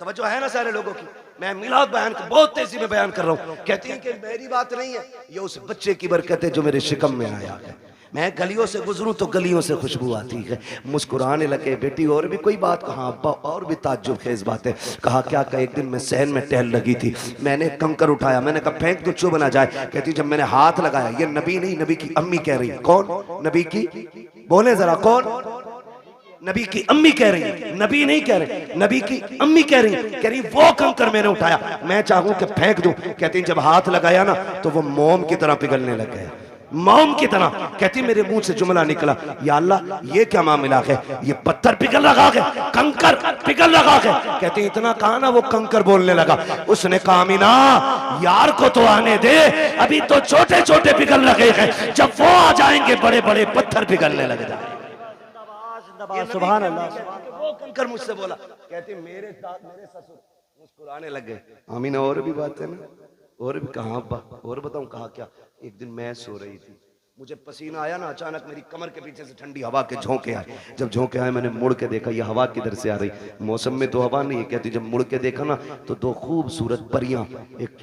Speaker 3: तवज्जो है ना सारे लोगों की? मैं मिलाद बयान को बहुत तेजी में बयान कर रहा हूँ। कहती हैं कि मेरी बात नहीं है, ये उस बच्चे की बरकत है जो मेरे शिकम में आया है। मैं गलियों से गुजरूं तो गलियों से खुशबू आती है। मुस्कुराने लगे। बेटी और भी कोई बात कहा? अब्बा और भी ताज्जुब खेज बातें। कहा क्या? का एक दिन मैं सहन में टहल लगी थी, मैंने कंकर उठाया, मैंने कहा फेंक तो चुभ ना जाए। कहती जब मैंने हाथ लगाया, ये नबी नहीं नबी की अम्मी कह रही। कौन? नबी की, बोले जरा कौन? नबी की अम्मी कह रही है, नबी नहीं कह रहे, नबी की अम्मी कह रही वो कंकर मैंने उठाया, मैं चाहूं कि फेंक दूं। कहती जब हाथ लगाया ना तो वो मोम की तरह पिघलने लग गया, मोम की तरह। कहती मेरे मुंह से जुमला निकला, या अल्लाह ये क्या मामला है, ये पत्थर पिघल लगा है, कंकर पिघल लगा है। कहती इतना कहा ना वो कंकर बोलने लगा। उसने कहा आमीना यार को तो आने दे, अभी तो छोटे छोटे पिघल लगे हैं, जब वो आ जाएंगे बड़े बड़े पत्थर पिघलने लग जाएंगे।
Speaker 2: सुभान अल्लाह।
Speaker 1: वो कंकर मुझसे बोला। कहती मेरे ससुर मुस्कुराने लग गए। आमीना और भी बात है ना, और भी कहा अब्बा, और बताऊं कहा क्या। एक दिन मैं सो रही थी, मुझे पसीना आया ना, अचानक मेरी कमर के पीछे से ठंडी हवा के झोंके आए। जब झोंके आए मैंने मुड़ के देखा, ये हवा किधर से आ रही, मौसम में तो हवा नहीं है। कहती जब मुड़ के देखा ना तो दो खूबसूरत परियां,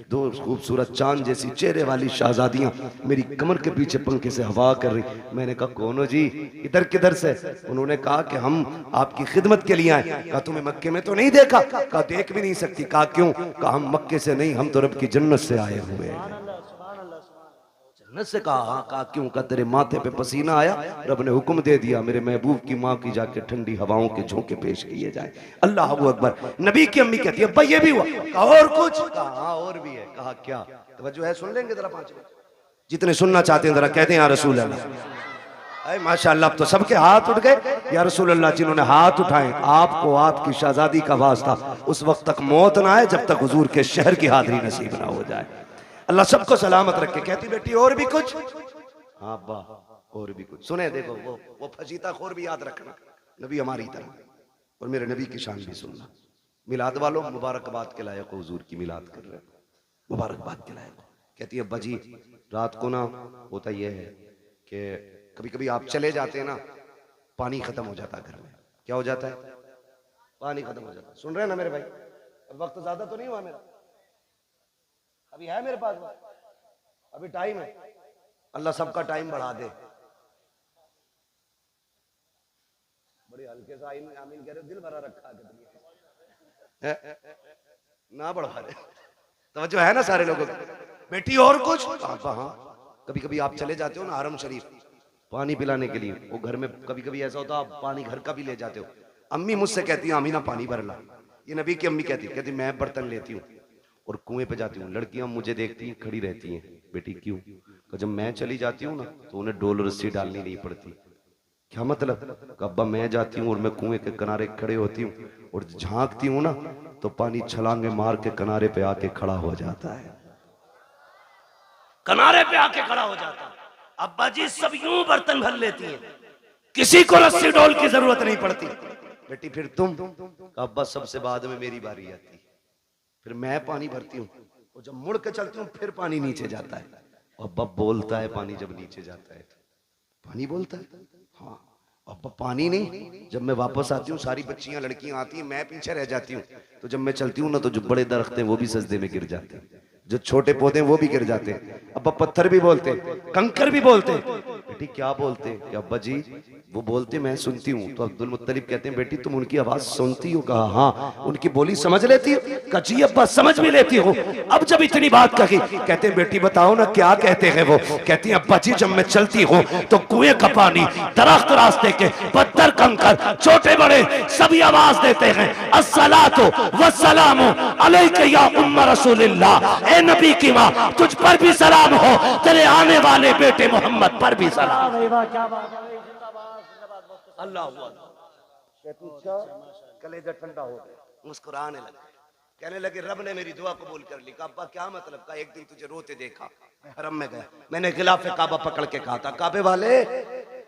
Speaker 1: दो खूबसूरत चांद जैसी चेहरे वाली शहजादियां मेरी कमर के पीछे पंखे से हवा कर रही। मैंने कहा कौन हो जी, इधर किधर से। उन्होंने कहा कि हम आपकी खिदमत के लिए आए। कहा तुम्हें मक्के में तो नहीं देखा। कहा देख भी नहीं सकती। कहा क्यों। कहा हम मक्के से नहीं, हम तो रब की जन्नत से आए हुए हैं। जन्नत से। कहा हाँ। कहा क्यों। कहा तेरे माथे पे पसीना आया, रब ने हुक्म दे दिया मेरे महबूब की माँ की जाके ठंडी हवाओं के झोंके पेश किए जाए। अल्लाह अकबर। नबी की अम्मी कहती है भाई ये भी हुआ। कहा और कुछ। कहा हाँ और भी है। कहा क्या। तवज्जो है, सुन लेंगे जरा 5 मिनट, जितने सुनना चाहते हैं जरा कहते हैं या रसूल अल्लाह। माशाअल्लाह, अब तो सबके हाथ उठ गए या रसूल अल्लाह। जिन्होंने हाथ उठाए आपको आपकी शहजादी का वास्ता उस वक्त तक मौत ना आए जब तक हुजूर के शहर की हाजिरी नसीब ना हो जाए। अल्लाह सबको सलामत रखे। कहती बेटी और भी कुछ। हाँ अब्बा और भी कुछ। सुने देखो वो फजीता खोर भी याद रखना, नबी हमारी तरह, और मेरे नबी की शान भी सुनना। मिलाद वालों मुबारकबाद के लायक हुजूर की मिलाद कर रहे हैं, मुबारकबाद के लायक। कहती है अब्बा जी रात को ना होता यह है कि कभी कभी आप चले जाते हैं ना, पानी खत्म हो जाता है घर में। क्या हो जाता है। पानी खत्म हो जाता है। सुन रहे हैं ना मेरे भाई। वक्त ज्यादा तो नहीं हुआ मेरा, अभी है मेरे पास, अभी टाइम है। अल्लाह सबका टाइम बढ़ा दे। बड़ी हल्के से आमीन कह रहे, दिल भरा रखा है ना, बढ़ा रहे। तवज्जो है ना सारे लोगों की। बेटी और कुछ। हाँ कभी कभी आप चले जाते हो ना हरम शरीफ पानी पिलाने के लिए, वो घर में कभी कभी ऐसा होता आप पानी घर का भी ले जाते हो। अम्मी मुझसे कहती है आमीना पानी भर ला। ये नबी की अम्मी कहती मैं बर्तन लेती हूँ और कुएं पे जाती हूँ। लड़कियां मुझे देखती हैं खड़ी रहती हैं, बेटी क्यों। तो जब मैं चली जाती हूँ ना तो उन्हें डोल रस्सी डालनी नहीं पड़ती। क्या मतलब। अब्बा मैं जाती हूँ और मैं कुएं के किनारे खड़े होती हूँ और झांकती हूँ ना तो पानी छलांगे मार के किनारे पे आके खड़ा हो जाता है, किनारे पे आके खड़ा हो जाता है। अब्बा जी सब यूं बर्तन भर लेती हैं, किसी को रस्सी डोल की जरूरत नहीं पड़ती। बेटी फिर तुम। अब्बा सबसे बाद में मेरी बारी आती, फिर मैं पानी भरती हूँ और जब मुड़ के चलती हूँ फिर पानी नीचे जाता है। अब्बा बोलता है पानी जब नीचे जाता है तो पानी बोलता है। हाँ अब्बा पानी नहीं। जब मैं वापस आती हूँ सारी बच्चियां लड़कियां आती हैं, मैं पीछे रह जाती हूँ। तो जब मैं चलती हूँ ना तो जो बड़े दरख्त हैं वो भी सजदे में गिर जाते हैं, जो छोटे पौधे वो भी गिर जाते हैं। अब्बा पत्थर भी बोलते, कंकर भी बोलते। बेटी क्या बोलते। अब्बा जी वो बोलते मैं सुनती हूँ। तो अब्दुल मुत्तलिब कहते हैं बेटी तुम उनकी आवाज सुनती हो। कहा हाँ। उनकी बोली समझ लेती हो। कहा जी अब्बा समझ भी लेती हो। अब जब इतनी बात कही कहते हैं बेटी बताओ ना क्या कहते हैं वो। कहती है अब्बा जी जब मैं चलती हूँ तो कुएं का पानी, दरख्त, रास्ते के पत्थर, कंकर, छोटे बड़े सभी आवाज देते हैं अस्सलातु वस्सलामु अलैका या उम्म रसूलिल्लाह। ए नबी की माँ तुझ पर भी सलाम हो, तेरे आने वाले बेटे मोहम्मद पर भी सलाम। अल्लाह कलेजा ठंडा हो गया, मुस्कुराने लगे, कहने लगे रब ने मेरी दुआ कबूल कर ली। काबा क्या मतलब। का एक दिन तुझे रोते देखा, मैं हरम में गया, मैंने खिलाफे काबा पकड़ के कहा था काबे वाले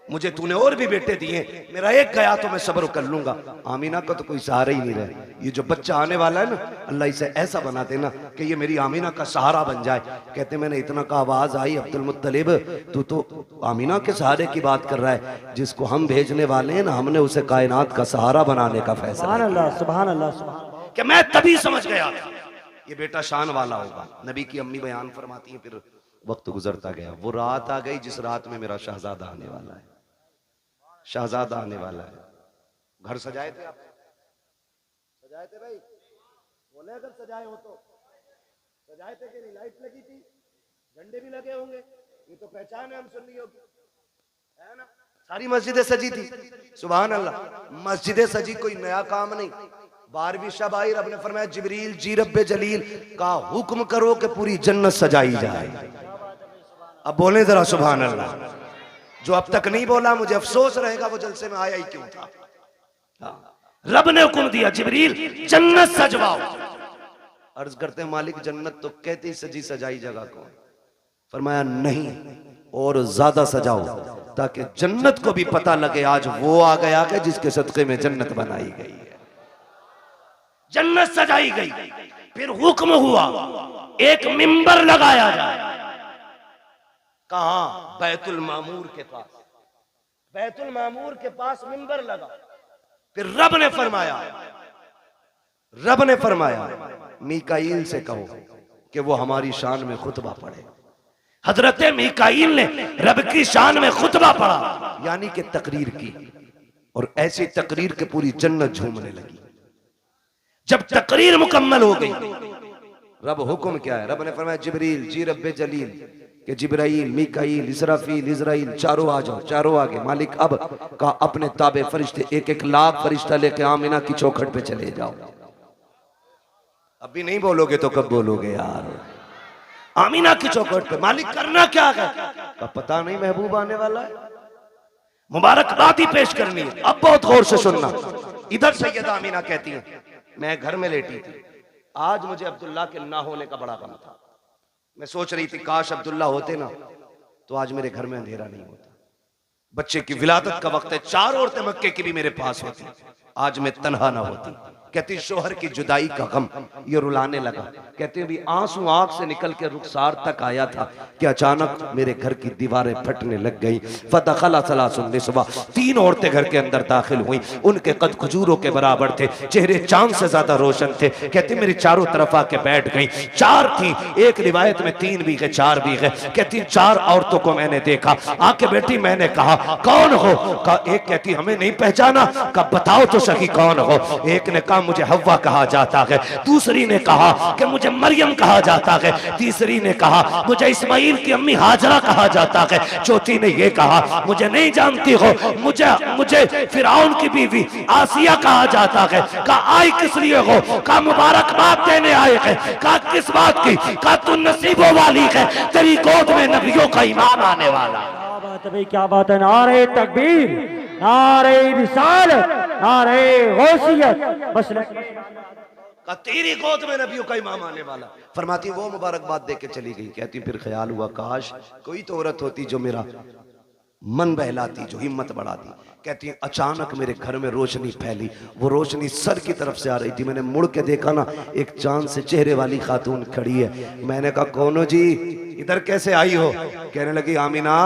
Speaker 1: मुझे तूने और भी बेटे दिए, मेरा एक गया तो मैं सब्र कर लूंगा। आमीना का तो कोई सहारा ही नहीं रहे। ये जो बच्चा आने वाला है ना अल्लाह इसे ऐसा बना देना कि ये मेरी आमीना का सहारा बन जाए। कहते मैंने इतना का आवाज आई अब्दुल मुत्तलिब तू तो आमीना के सहारे की बात कर रहा है, जिसको हम भेजने वाले हैं ना हमने उसे कायनात का सहारा बनाने का फैसला।
Speaker 2: सुभान अल्लाह सुभान अल्लाह सुभान।
Speaker 3: कि मैं तभी समझ गया ये बेटा शान वाला होगा। नबी की अम्मी बयान फरमाती है फिर वक्त गुजरता गया। वो रात आ गई जिस रात में मेरा शहजादा आने वाला है, शहजादा आने वाला है। घर सजाए थे आप, सजाए थे भाई, बोले अगर सजाए हो तो सजाए थे कि नहीं। लाइट लगी थी, झंडे भी लगे होंगे, ये तो पहचान है हम सुन्नियों की, है ना।
Speaker 1: सारी मस्जिदें सजी थी। सुभान अल्लाह, मस्जिदें सजी कोई नया काम नहीं। 12वीं शब आई, रब ने फरमाया जिब्रील जी रब्बे जलील का हुक्म करो कि पूरी जन्नत सजाई जाए। अब बोले जरा सुभान अल्लाह। जो अब तक नहीं बोला मुझे अफसोस रहेगा, वो जलसे में आया ही क्यों था। रब ने हुक्म दिया जिब्रील जन्नत सजवाओ। अर्ज करते हैं मालिक जन्नत तो कहते ही सजी सजाई जगह को। फरमाया नहीं, और ज्यादा सजाओ ताकि जन्नत को भी पता लगे आज वो आ गया कि जिसके सदके में जन्नत बनाई गई है। जन्नत सजाई गई, फिर हुक्म हुआ एक मिंबर लगाया जाए। कहां? बैतुल मामूर के पास। बैतुल मामूर के पास मिंबर लगा। फिर रब ने फरमाया मीकाईल से कहो कि वो हमारी शान में खुतबा पढ़े। हजरत मीकाईल ने रब की शान में खुतबा पढ़ा, यानी कि तकरीर की, और ऐसी तकरीर के पूरी जन्नत झूमने लगी। जब तकरीर मुकम्मल हो गई, रब हुक्म क्या है? रब ने फरमाया जिब्रील जी रब्बे जलील कि जिब्राइल, मीकाईल, इसराफील, इजराइल चारों आ जाओ। चारों आगे। मालिक अब का अपने ताबे फरिश्ते 1-1 लाख फरिश्ता लेके आमिना की चौखट पे चले जाओ। अभी नहीं बोलोगे तो कब बोलोगे यार? आमिना की चौखट पे। मालिक करना क्या है? का पता नहीं, महबूब आने वाला है, मुबारकबादी पेश करनी है। अब बहुत गौर से सुनना। इधर सैयदा आमिना कहती है मैं घर में लेटी थी, आज मुझे अब्दुल्ला के ना होने का बड़ा गम था। मैं सोच रही थी काश अब्दुल्ला होते ना तो आज मेरे घर में अंधेरा नहीं होता। बच्चे की विलादत का वक्त है, 4 औरतें मक्के की भी मेरे पास होती, आज मैं तन्हा ना होती। कहती शोहर की जुदाई का गम ये रुलाने लगा। कहते भी आंसू आंख से निकल के रुखसार तक आया था कि अचानक मेरे घर की दीवारें फटने लग गई। फदखला सलासुन निस्वा, 3 औरतें घर के अंदर दाखिल हुई। उनके कद खजूरों के बराबर थे, चेहरे चांद से ज्यादा रोशन थे। कहती मेरी चारों तरफ आके बैठ गई। 4 थी, एक रिवायत में 3 भी गए, 4 भी गए। कहती 4 औरतों को मैंने देखा, आके बैठी। मैंने कहा कौन हो? का एक कहती हमें नहीं पहचाना। का बताओ तो सही कौन हो? एक ने कहा मुझे हव्वा कहा जाता है, दूसरी ने कहा कि मुझे मरियम कहा जाता है, तीसरी ने कहा मुझे इस्माइल की अम्मी हाजरा कहा जाता है, चौथी ने यह कहा मुझे नहीं जानती हो, मुझे फिरौन की बीवी आसिया कहा जाता है। का आई किस लिए हो? का मुबारकबाद देने आए हैं। का किस बात की? का तू नसीबों वाली है, तेरी गोद में नबियों का इमाम आने वाला।
Speaker 2: क्या बात है भाई, क्या बात है। नारे तकबीर, नारे रिसालत, नारे गौसियत। बस
Speaker 1: का तेरी गोद में नबियों का इमाम आने वाला। फरमाती वो मुबारकबाद दे के चली गई। कहती फिर ख्याल हुआ काश कोई तो औरत होती जो मेरा मन बहलाती, जो हिम्मत बढ़ाती। कहती है अचानक मेरे घर में रोशनी फैली, वो रोशनी सर की तरफ से आ रही थी। मैंने मुड़ के देखा ना, एक चांद से चेहरे वाली खातून खड़ी है। मैंने कहा कौन हो जी, इधर कैसे आई हो? कहने लगी आमिना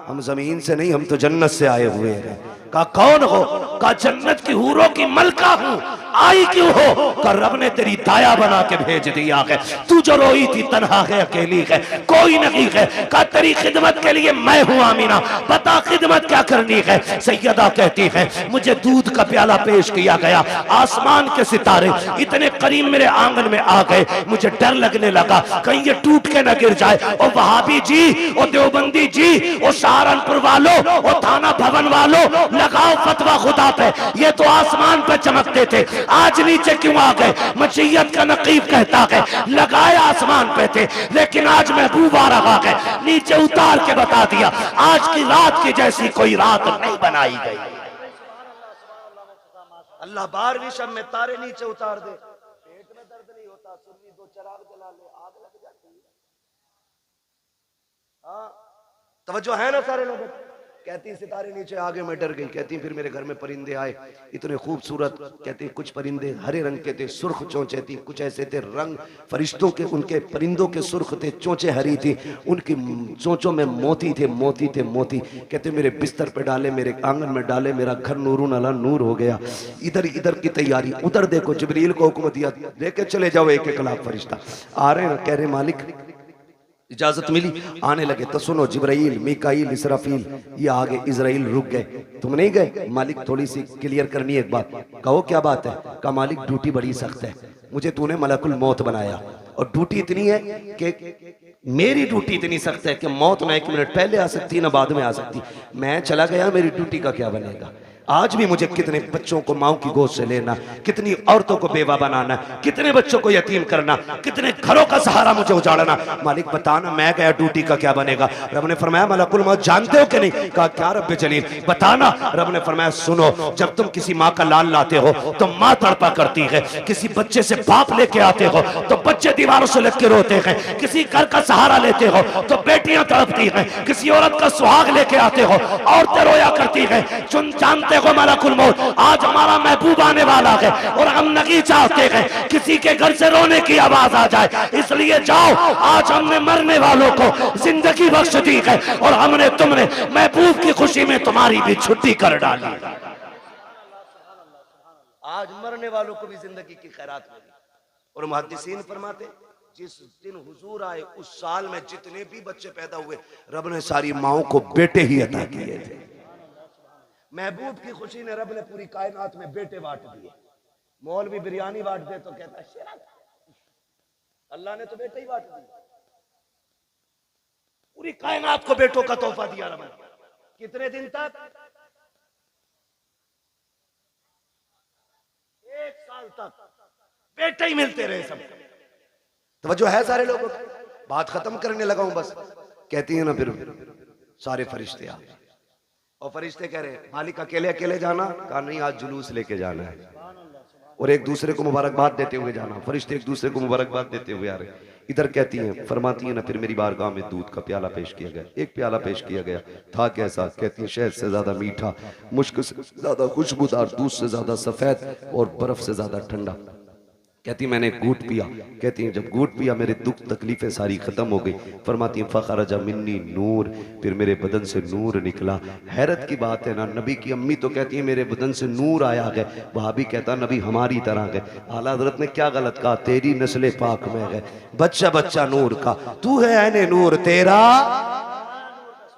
Speaker 1: हम जमीन से नहीं, हम तो जन्नत से आए हुए हैं। कहा कौन हो? कहा जन्नत की हूरों की मलका हूं। आई क्यों हो? का रब ने तेरी दाया बना के भेज दिया है। तू जो रोई थी तन्हा है, अकेली है, कोई नहीं है। का तेरी खिदमत के लिए मैं हूं आमिना, बता खिदमत क्या करनी है? सैयदा कहती है मुझे दूध का प्याला पेश किया गया, आसमान के सितारे इतने करीब मेरे आंगन में आ गए, मुझे डर लगने लगा कहीं ये टूट के न गिर जाए। और वहाबी जी, और देवबंदी जी, और सहारनपुर वालों, और थाना भवन वालों, लगाओ फतवा खुदा पे। ये तो आसमान पे चमकते थे, आज नीचे क्यों आ गए? मशीयत का नकीब कहता है लगाए आसमान पे थे, लेकिन आज महबूब आ रहा है, नीचे उतार के बता दिया आज की रात की जैसी कोई रात नहीं बनाई गई। अल्लाह 12वीं शब में तारे नीचे उतार दे, पेट में दर्द नहीं होता, सुन्नी 2 चिराग जला ले, आग लग जाती है। हाँ तवज्जो है ना सारे लोगों? कहती सितारे नीचे आगे मैं डर गई। कहती फिर मेरे घर में परिंदे आए, इतने खूबसूरत। कहती कुछ परिंदे हरे रंग के थे, सुर्ख चोंचे थी, कुछ ऐसे थे रंग फरिश्तों के, उनके परिंदों के सुर्ख थे, चोंचे हरी थी, उनकी चोंचों में मोती थे, मोती थे, मोती। कहते मेरे बिस्तर पे डाले, मेरे आंगन में डाले, मेरा घर नूरून अला नूर हो गया। इधर की तैयारी, उधर देखो जिब्रील को हुक्म दिया लेके चले जाओ 1-1 लाख फरिश्ता आ रहे हैं। कह रहे मालिक इजाजत मिली, आने लगे। तो सुनो जिब्राइल, मीकाईल, इसराफील ये आगे, इजराइल रुक गए। तुम नहीं गए? मालिक थोड़ी सी क्लियर करनी है एक बात। कहो क्या बात है? का मालिक ड्यूटी बड़ी सख्त है, मुझे तूने मलकुल मौत बनाया और ड्यूटी इतनी है कि
Speaker 3: मेरी ड्यूटी इतनी सख्त है कि मौत ना 1 मिनट पहले आ सकती ना बाद में आ सकती। मैं चला गया, मेरी ड्यूटी का क्या बनेगा? आज भी मुझे कितने बच्चों को माओ की गोद से लेना, कितनी औरतों को बेवा बनाना, कितने बच्चों को यतीम करना, कितने घरों का सहारा मुझे उजाड़ना। मालिक बताना, मैं गया ड्यूटी का क्या बनेगा? रब ने फरमाया मलकुल मौत जानते हो कि नहीं? कहा क्या रब्बे जलील बताना। रब ने फरमाया सुनो, जब तुम किसी माँ का लाल लाते हो तो माँ तड़पा करती है, किसी बच्चे से बाप लेके आते हो तो बच्चे दीवारों से लग के रोते हैं, किसी घर का सहारा लेते हो तो बेटियां तड़पती हैं, किसी औरत का सुहाग लेके आते हो औरतें रोया करती हैं। जानते हो मलकुल मौत आज हमारा महबूब आने वाला है और हम नहीं चाहते हैं किसी के घर से रोने की आवाज आ जाए, इसलिए जाओ, आज हमने मरने वालों को जिंदगी बख्श दी है और हमने तुमने महबूब की खुशी में तुम्हारी भी छुट्टी कर डाली।
Speaker 1: आज मरने वालों को भी जिंदगी की खैरात मिली। और मुहद्दिसीन फरमाते जिस दिन हुजूर आए उस साल में जितने भी बच्चे पैदा हुए
Speaker 3: रब ने सारी माओं को बेटे ही अता किए थे।
Speaker 1: महबूब की खुशी ने रब ने पूरी कायनात में बेटे बांट दिए। मौलवी बिरयानी बांट दे तो कहता है अल्लाह ने तो बेटे ही बांट दिए। पूरी कायनात को बेटों का तोहफा दिया रब ने। कितने दिन तक? 1 साल तक बेटे ही मिलते रहे सबको।
Speaker 3: तवज्जो है सारे लोगों को? बात खत्म करने लगा हूं बस। कहती है ना फिर सारे फरिश्ते आ,
Speaker 1: और फरिश्ते कह रहे मालिक अकेले अकेले जाना? कहा नहीं, आज जुलूस लेके जाना है
Speaker 3: और एक दूसरे को मुबारकबाद देते हुए जाना। फरिश्ते एक दूसरे को मुबारकबाद देते हुए आ रहे। इधर कहती हैं, फरमाती है ना फिर मेरी बारगाह में दूध का प्याला पेश किया गया। एक प्याला पेश किया गया, था कैसा? कहती है शहद से ज्यादा मीठा, मुश्क से ज्यादा खुशबूदार, दूध से ज्यादा सफेद और बर्फ से ज्यादा ठंडा। कहती मैंने घूट पिया। कहती हैं जब घूट पिया मेरे दुख तकलीफें सारी खत्म हो गई। फरमाती फखरजा मिन्नी नूर, फिर मेरे बदन से नूर निकला। हैरत की बात है ना, नबी की अम्मी तो कहती है मेरे बदन से नूर आया है, वहाबी कहता नबी हमारी तरह है। आला हज़रत ने क्या गलत कहा? तेरी नस्ल पाक में है, बच्चा बच्चा नूर का, तू है ऐने नूर तेरा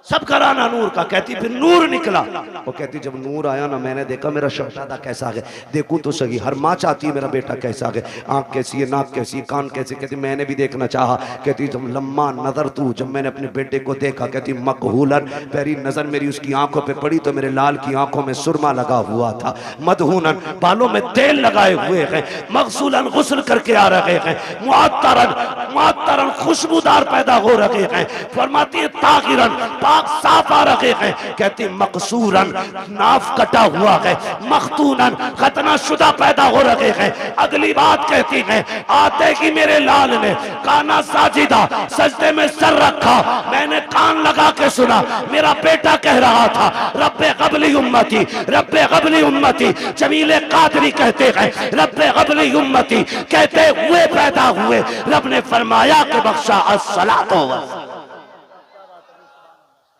Speaker 3: सब कराना नूर का। कहती फिर नूर निकला। वो कहती जब नूर आया ना मैंने देखा मेरा शहजादा कैसा है, देखूं तो सही। हर माँ चाहती है मेरा बेटा कैसा है, आंख कैसी है, नाक कैसी है, कान कैसे। कहती मैंने भी देखना चाहा। कहती जब लम्मा नजर तू, जब मैंने अपने बेटे को देखा, कहती मकहूलन, पहली नजर मेरी उसकी आंखों पे पड़ी तो मेरे लाल की आंखों में सुरमा लगा हुआ था, मदहूनन बालों में तेल लगाए हुए हैं, मगसूलन गुस्ल करके आ रहे हैं, मुअत्तरन खुशबूदार पैदा हो रहे हैं। फरमाती है ताहिरन पाक साफ आ रहे हैं। कहती मकसूरन नाफ कटा हुआ है, मखतूनन खतना शुदा पैदा हो रहे हैं। अगली बात कहती है आते ही मेरे लाल ने काना साजिदा, सजदे में सर रखा, मैंने कान लगा के सुना मेरा बेटा कह रहा था रब्बे क़ब्ली उम्मती, रब्बे क़ब्ली उम्मती। जमीले कादरी कहते हैं रब्बे क़ब्ली उम्मती, कहते हुए पैदा हुए। रब ने फरमाया कि बख्शा अस्सलातो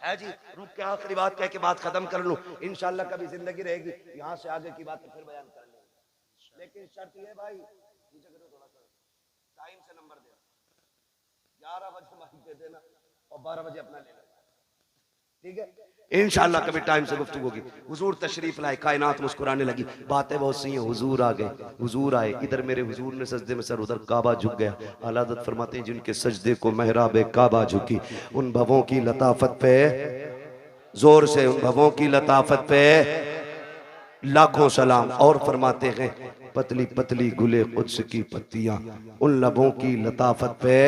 Speaker 1: है जी। रुक के आखिरी बात कह के बात खत्म कर लूं, इंशाल्लाह कभी जिंदगी रहेगी यहाँ से आगे की बात तो फिर बयान कर लेंगे। लेकिन शर्त ये भाई नीचे करो थोड़ा सा, टाइम से नंबर देना, 11 बजे माइक दे देना और 12 बजे अपना ले लेना, ठीक है? इंशाल्लाह कभी टाइम से गुफ्तगू होगी। हुजूर तशरीफ लाए, कायनात मुस्कुराने लगी, बातें बहुत सी हैं। हुजूर आ गए, हुजूर आए, इधर मेरे हुजूर ने सजदे में सर, उधर काबा झुक गया। आला हज़रत फरमाते हैं जिनके सजदे को महराबे काबा झुकी, उन भवों की लताफत पे जोर से, उन भवों की लताफत पे लाखों सलाम। और फरमाते हैं पतली पतली गुले कुद्स की पत्तियां, उन लबों की लताफत पे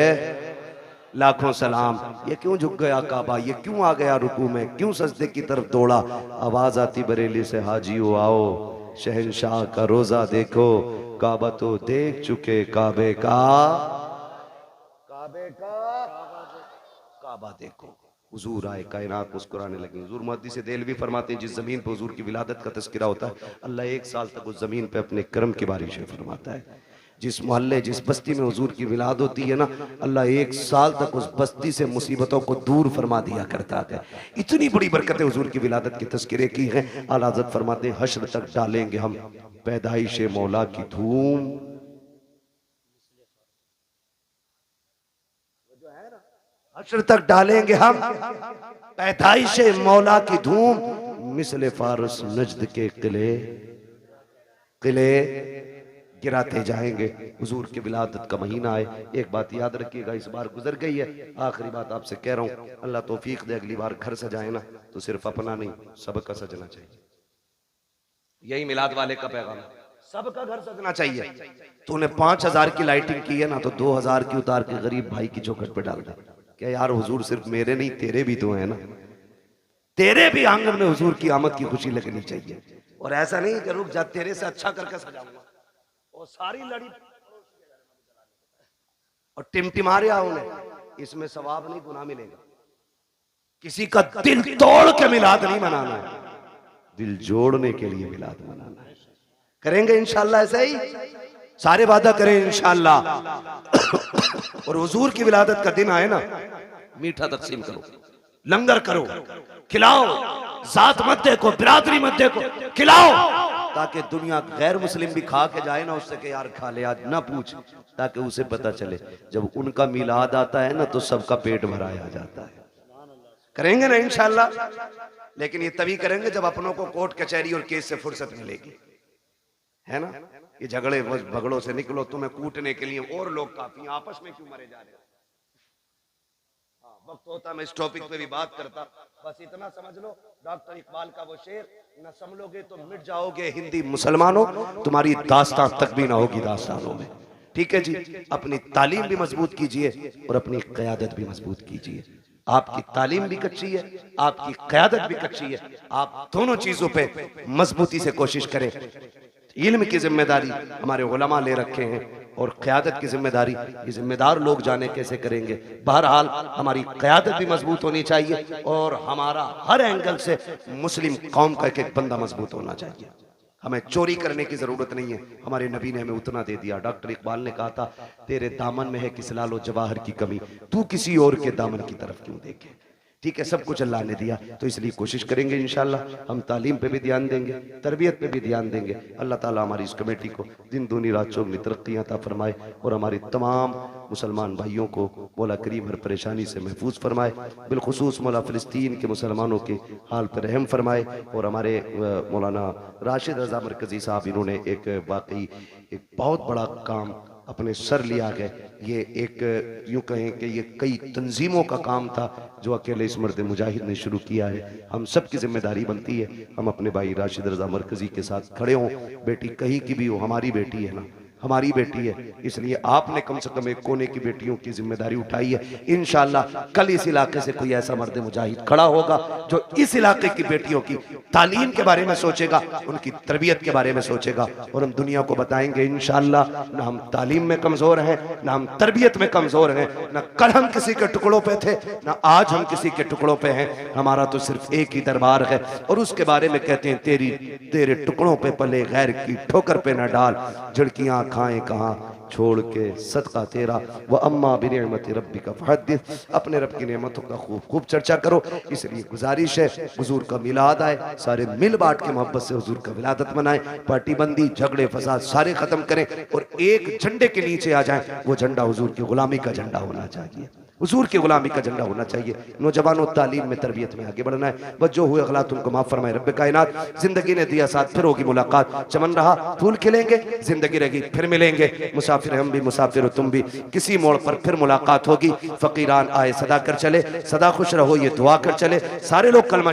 Speaker 1: लाखों सलाम। ये क्यों झुक गया काबा, ये क्यों आ गया रुकू में, क्यों सजदे की तरफ दौड़ा? आवाज आती बरेली से हाजियो आओ, शहंशाह का रोजा देखो, काबा तो देख चुके काबे का, काबे का काबा देखो। हुजूर आए, कायनात मुस्कुराने लगी। हुजूर मुहद्दिस देलवी फरमाते हैं जिस जमीन पर हुजूर की विलादत का तज़किरा होता है अल्लाह 1 साल तक उस जमीन पे अपने करम की बारिशें फरमाता है। जिस मोहल्ले जिस बस्ती में हुजूर की विलाद होती है ना, अल्लाह 1 साल तक उस बस्ती से मुसीबतों को दूर फरमा दिया करता है। इतनी बड़ी बरकतें हुजूर की विलादत की तज़किरे की हैं। आला हज़रत फरमाते हैं हश्र तक डालेंगे हम पैदाइश मौला की धूम, हश्र तक डालेंगे हम पैदाइश मौला की धूम, मिसले फारस नजद के किले, किले
Speaker 3: गिराते जाएंगे। हुजूर की विलादत का महीना है। एक बात याद रखिएगा, इस बार गुजर गई है, आखिरी बात आपसे कह रहा हूँ, अल्लाह तौफीक दे अगली बार घर सजाए ना तो सिर्फ अपना नहीं सबका सजना चाहिए। यही मिलाद वाले का पैगाम, सबका घर सजना चाहिए। तूने 5000 की लाइटिंग की है ना तो 2000 की उतार के गरीब भाई की चौखट पे डाल दे। क्या यार हुजूर सिर्फ मेरे नहीं तेरे भी तो है ना, तेरे भी आंगन में हुजूर की आमद की खुशी लगनी चाहिए। और ऐसा नहीं कि रुक जा तेरे से अच्छा करके सजाऊंगा और सारी लड़ी और टिमटिमा रहा उन्हें, इसमें सवाब नहीं गुनाह मिलेगा। किसी का दिल तोड़ के मिलाद नहीं मनाना है, दिल जोड़ने के लिए मिलाद मनाना है। करेंगे इंशाल्लाह ऐसे ही, सारे वादा करें इंशाल्लाह। और हुजूर की विलादत का दिन आए ना, मीठा तकसीम करो, लंगर करो, खिलाओ, जात मत देखो, बिरादरी मत देखो, खिलाओ, ताकि दुनिया गैर मुस्लिम भी खा के जाए ना उससे कि यार खा ले आज, ना पूछ, ताकि उसे पता चले जब उनका मिलाद आता है ना तो सबका पेट भराया जाता है। करेंगे ना इंशाल्लाह, लेकिन ये तभी करेंगे जब अपनों को कोर्ट कचहरी और केस से फुर्सत मिलेगी, है ना। ये झगड़े भगड़ों से निकलो, तुम्हें कूटने के लिए और लोग काफी, आपस में क्यों मरे जा रहे हो। वक्त होता मैं इस टॉपिक पे भी बात करता, बस इतना समझ लो डॉक्टर इकबाल का वो शेर, न संभलोगे तो मिट जाओगे हिंदी मुसलमानों, तुम्हारी दास्तां तक भी ना होगी दास्तानों में। ठीक है जी, अपनी तालीम भी मजबूत कीजिए और अपनी क़यादत भी मजबूत कीजिए। आपकी तालीम भी कच्ची है, आपकी क़यादत भी कच्ची है, आप दोनों चीजों पे मजबूती से कोशिश करें। इल्म की जिम्मेदारी हमारे उलमा ले रखे हैं और क़यादत की जिम्मेदारी ये जिम्मेदार लोग जाने कैसे करेंगे। बहरहाल हमारी क़यादत भी मजबूत होनी चाहिए और हमारा हर एंगल से मुस्लिम कौम का एक एक बंदा मजबूत होना चाहिए। हमें चोरी करने की जरूरत नहीं है, हमारे नबी ने हमें उतना दे दिया। डॉक्टर इकबाल ने कहा था तेरे दामन में है किसी लालो जवाहर की कमी, तू किसी और के दामन की तरफ क्यों देखे। ठीक है, सब कुछ अल्लाह ने दिया, तो इसलिए कोशिश करेंगे इंशाल्लाह हम तालीम पे भी ध्यान देंगे, तरबियत पे भी ध्यान देंगे। अल्लाह ताला हमारी इस कमेटी को दिन दूनी रात चौगनी तरक्की अता फरमाए और हमारी तमाम मुसलमान भाइयों को मौला करीम हर परेशानी से महफूज फरमाए। बिलखुसूस मौला फ़िलिस्तीन के मुसलमानों के हाल पर रहम फरमाए। और हमारे मौलाना राशिद रज़ा मरकज़ी साहब, इन्होंने एक वाकई एक बहुत बड़ा काम अपने सर लिया गया। ये एक यूँ कहें कि ये कई तंजीमों का काम था जो अकेले इस मर्द मुजाहिद ने शुरू किया है। हम सब की जिम्मेदारी बनती है हम अपने भाई राशिद रज़ा मरकज़ी के साथ खड़े हों। बेटी कहीं की भी हो, हमारी बेटी है ना, हमारी बेटी है, इसलिए आपने कम से कम एक कोने की बेटियों की जिम्मेदारी उठाई है। इंशाल्लाह कल इस इलाके से कोई ऐसा मर्द मुजाहिद खड़ा होगा जो इस इलाके की बेटियों की तालीम के बारे में सोचेगा, उनकी तरबियत के बारे में सोचेगा और हम दुनिया को बताएंगे इंशाल्लाह ना हम तालीम में कमजोर हैं, ना हम तरबियत में कमजोर हैं, ना कल हम किसी के टुकड़ों पे थे, ना आज हम किसी के टुकड़ों पे हैं। हमारा तो सिर्फ एक ही दरबार है और उसके बारे में कहते हैं तेरे टुकड़ों पे पले गैर की ठोकर पे न डाल, झिड़कियां खाएं कहाँ छोड़ के सदका तेरा, व अम्मा बिनिअमति रब्बिका फहद्दिस, अपने रब की नेमतों का खूब खूब चर्चा करो। इसलिए गुजारिश है हुजूर का मिलाद आए, सारे मिल बांट के मोहब्बत से हुजूर का विलादत मनाएं, पार्टी बंदी झगड़े फसाद सारे खत्म करें और एक झंडे के नीचे आ जाएं। वो झंडा हुजूर की गुलामी का झंडा होना चाहिए, हुजूर की गुलामी का झंडा होना चाहिए। नौजवानों तालीम में तरबियत में आगे बढ़ना है। बस जो हुए अगलात उनको माफ फरमाए रब्बे कायनात। जिंदगी ने दिया साथ, फिर होगी मुलाकात, चमन रहा फूल खिलेंगे, जिंदगी रहेगी फिर मिलेंगे। मुसाफिर हम भी मुसाफिर हो तुम भी, किसी मोड़ पर फिर मुलाकात होगी। फकीरान आए सदा कर चले, सदा खुश रहो ये दुआ कर चले। सारे लोग कलमा